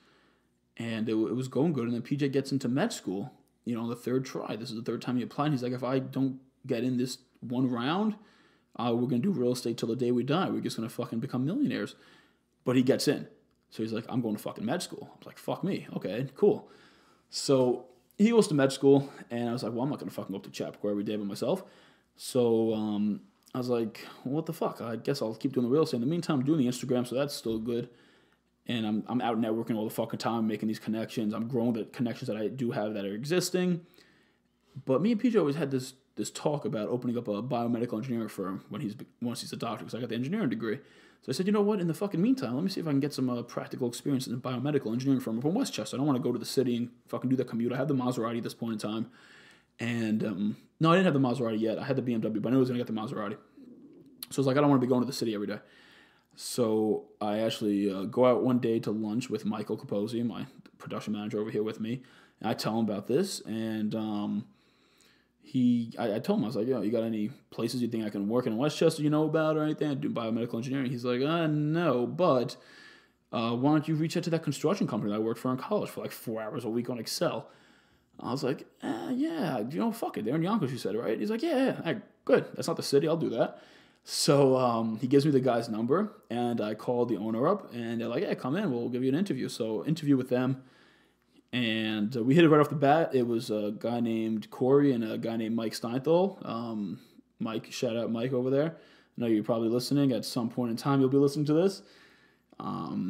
and it was going good. And then PJ gets into med school, on the third try. This is the third time he applied. He's like, if I don't get in this one round, we're going to do real estate till the day we die. We're just going to fucking become millionaires. But he gets in. So he's like, I'm going to fucking med school. I was like, fuck me. Okay, cool. So he goes to med school, and I was like, well, I'm not going to fucking go up to Chappaqua every day by myself. So I was like, well, what the fuck? I guess I'll keep doing the real estate. In the meantime, I'm doing the Instagram, so that's still good. And I'm out networking all the fucking time, making these connections. I'm growing the connections that I do have that are existing. But me and PJ always had this talk about opening up a biomedical engineering firm once he's a doctor, because I got the engineering degree. So I said, you know what? In the fucking meantime, let me see if I can get some practical experience in a biomedical engineering firm up in Westchester. I don't want to go to the city and fucking do that commute. I had the Maserati at this point in time. And, no, I didn't have the Maserati yet. I had the BMW, but I knew I was going to get the Maserati. So I was like, I don't want to be going to the city every day. So I actually go out one day to lunch with Michael Capozzi, my production manager over here with me. And I tell him about this, and I told him, I was like, you got any places you think I can work in Westchester about or anything? I do biomedical engineering. He's like, no, but why don't you reach out to that construction company that I worked for in college for like 4 hours a week on Excel? I was like, yeah, fuck it. They're in Yonkers, you said, right? He's like, yeah, good. That's not the city. I'll do that. So he gives me the guy's number, and I called the owner up, and they're like, yeah, come in. We'll give you an interview. So interview with them. And we hit it right off the bat. It was a guy named Corey and a guy named Mike Steinthal. Mike, shout out Mike over there. I know you're probably listening. At some point in time, you'll be listening to this.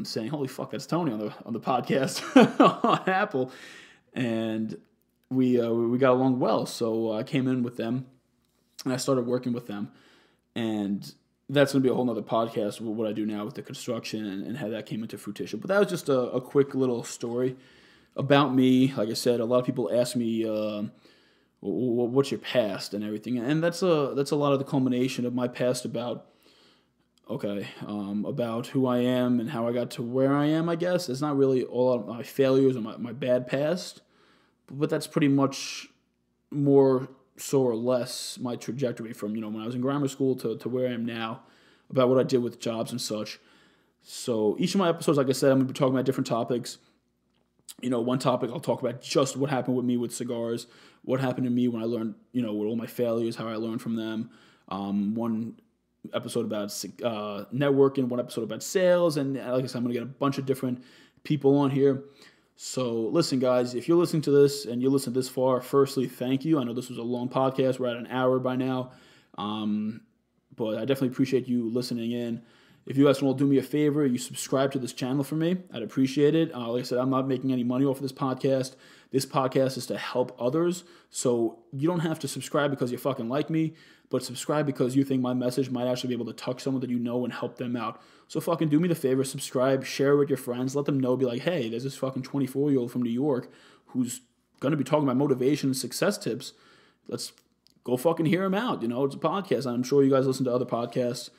Saying, holy fuck, that's Tony on the podcast on Apple. And we got along well. So I came in with them, and I started working with them. And that's going to be a whole nother podcast, what I do now with the construction and how that came into fruition. But that was just a quick little story about me. Like I said, a lot of people ask me, what's your past and everything. And that's a lot of the culmination of my past about who I am and how I got to where I am, I guess. It's not really all of my failures or my bad past, but that's pretty much more so or less my trajectory from, when I was in grammar school to where I am now, about what I did with jobs and such. So each of my episodes, like I said, I'm going to be talking about different topics. one topic I'll talk about just what happened with me with cigars, what happened to me when I learned, with all my failures, how I learned from them. One episode about networking, one episode about sales, and like I said, I'm going to get a bunch of different people on here. So listen, guys, if you're listening to this and you listen this far, firstly, thank you. I know this was a long podcast. We're at an hour by now, but I definitely appreciate you listening in. If you guys want to do me a favor, you subscribe to this channel for me. I'd appreciate it. Like I said, I'm not making any money off of this podcast. This podcast is to help others. So you don't have to subscribe because you fucking like me, but subscribe because you think my message might actually be able to touch someone that you know and help them out. So fucking do me the favor, subscribe, share it with your friends, let them know, be like, hey, there's this fucking 24-year-old from New York who's going to be talking about motivation and success tips. Let's go fucking hear him out. It's a podcast. I'm sure you guys listen to other podcasts.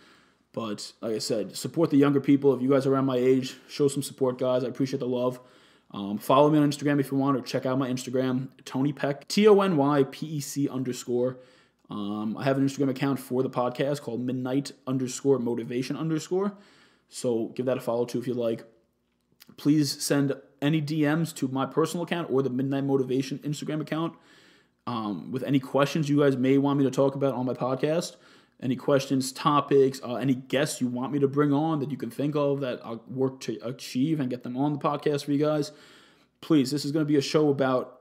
But like I said, support the younger people. If you guys are around my age, show some support, guys. I appreciate the love. Follow me on Instagram if you want, or check out my Instagram, Tony Peck, TonyPEC_. I have an Instagram account for the podcast called Midnight_Motivation_. So give that a follow too if you like. Please send any DMs to my personal account or the Midnight Motivation Instagram account with any questions you guys may want me to talk about on my podcast. Any questions, topics, any guests you want me to bring on that you can think of that I'll work to achieve and get them on the podcast for you guys. Please, this is going to be a show about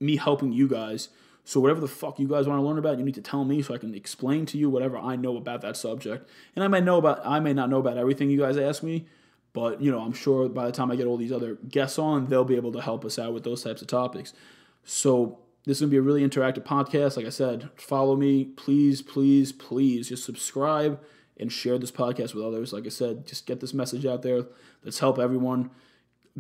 me helping you guys. So whatever the fuck you guys want to learn about, you need to tell me so I can explain to you whatever I know about that subject. And I may not know about everything you guys ask me, but I'm sure by the time I get all these other guests on, they'll be able to help us out with those types of topics. So this is going to be a really interactive podcast. Like I said, follow me. Please, please, please just subscribe and share this podcast with others. Like I said, just get this message out there. Let's help everyone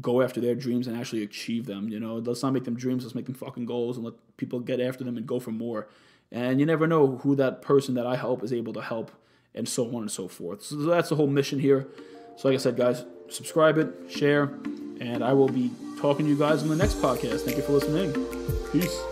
go after their dreams and actually achieve them. Let's not make them dreams. Let's make them fucking goals and let people get after them and go for more. And you never know who that person that I help is able to help, and so on and so forth. So that's the whole mission here. So like I said, guys, subscribe it, share, and I will be talking to you guys on the next podcast. Thank you for listening. Peace.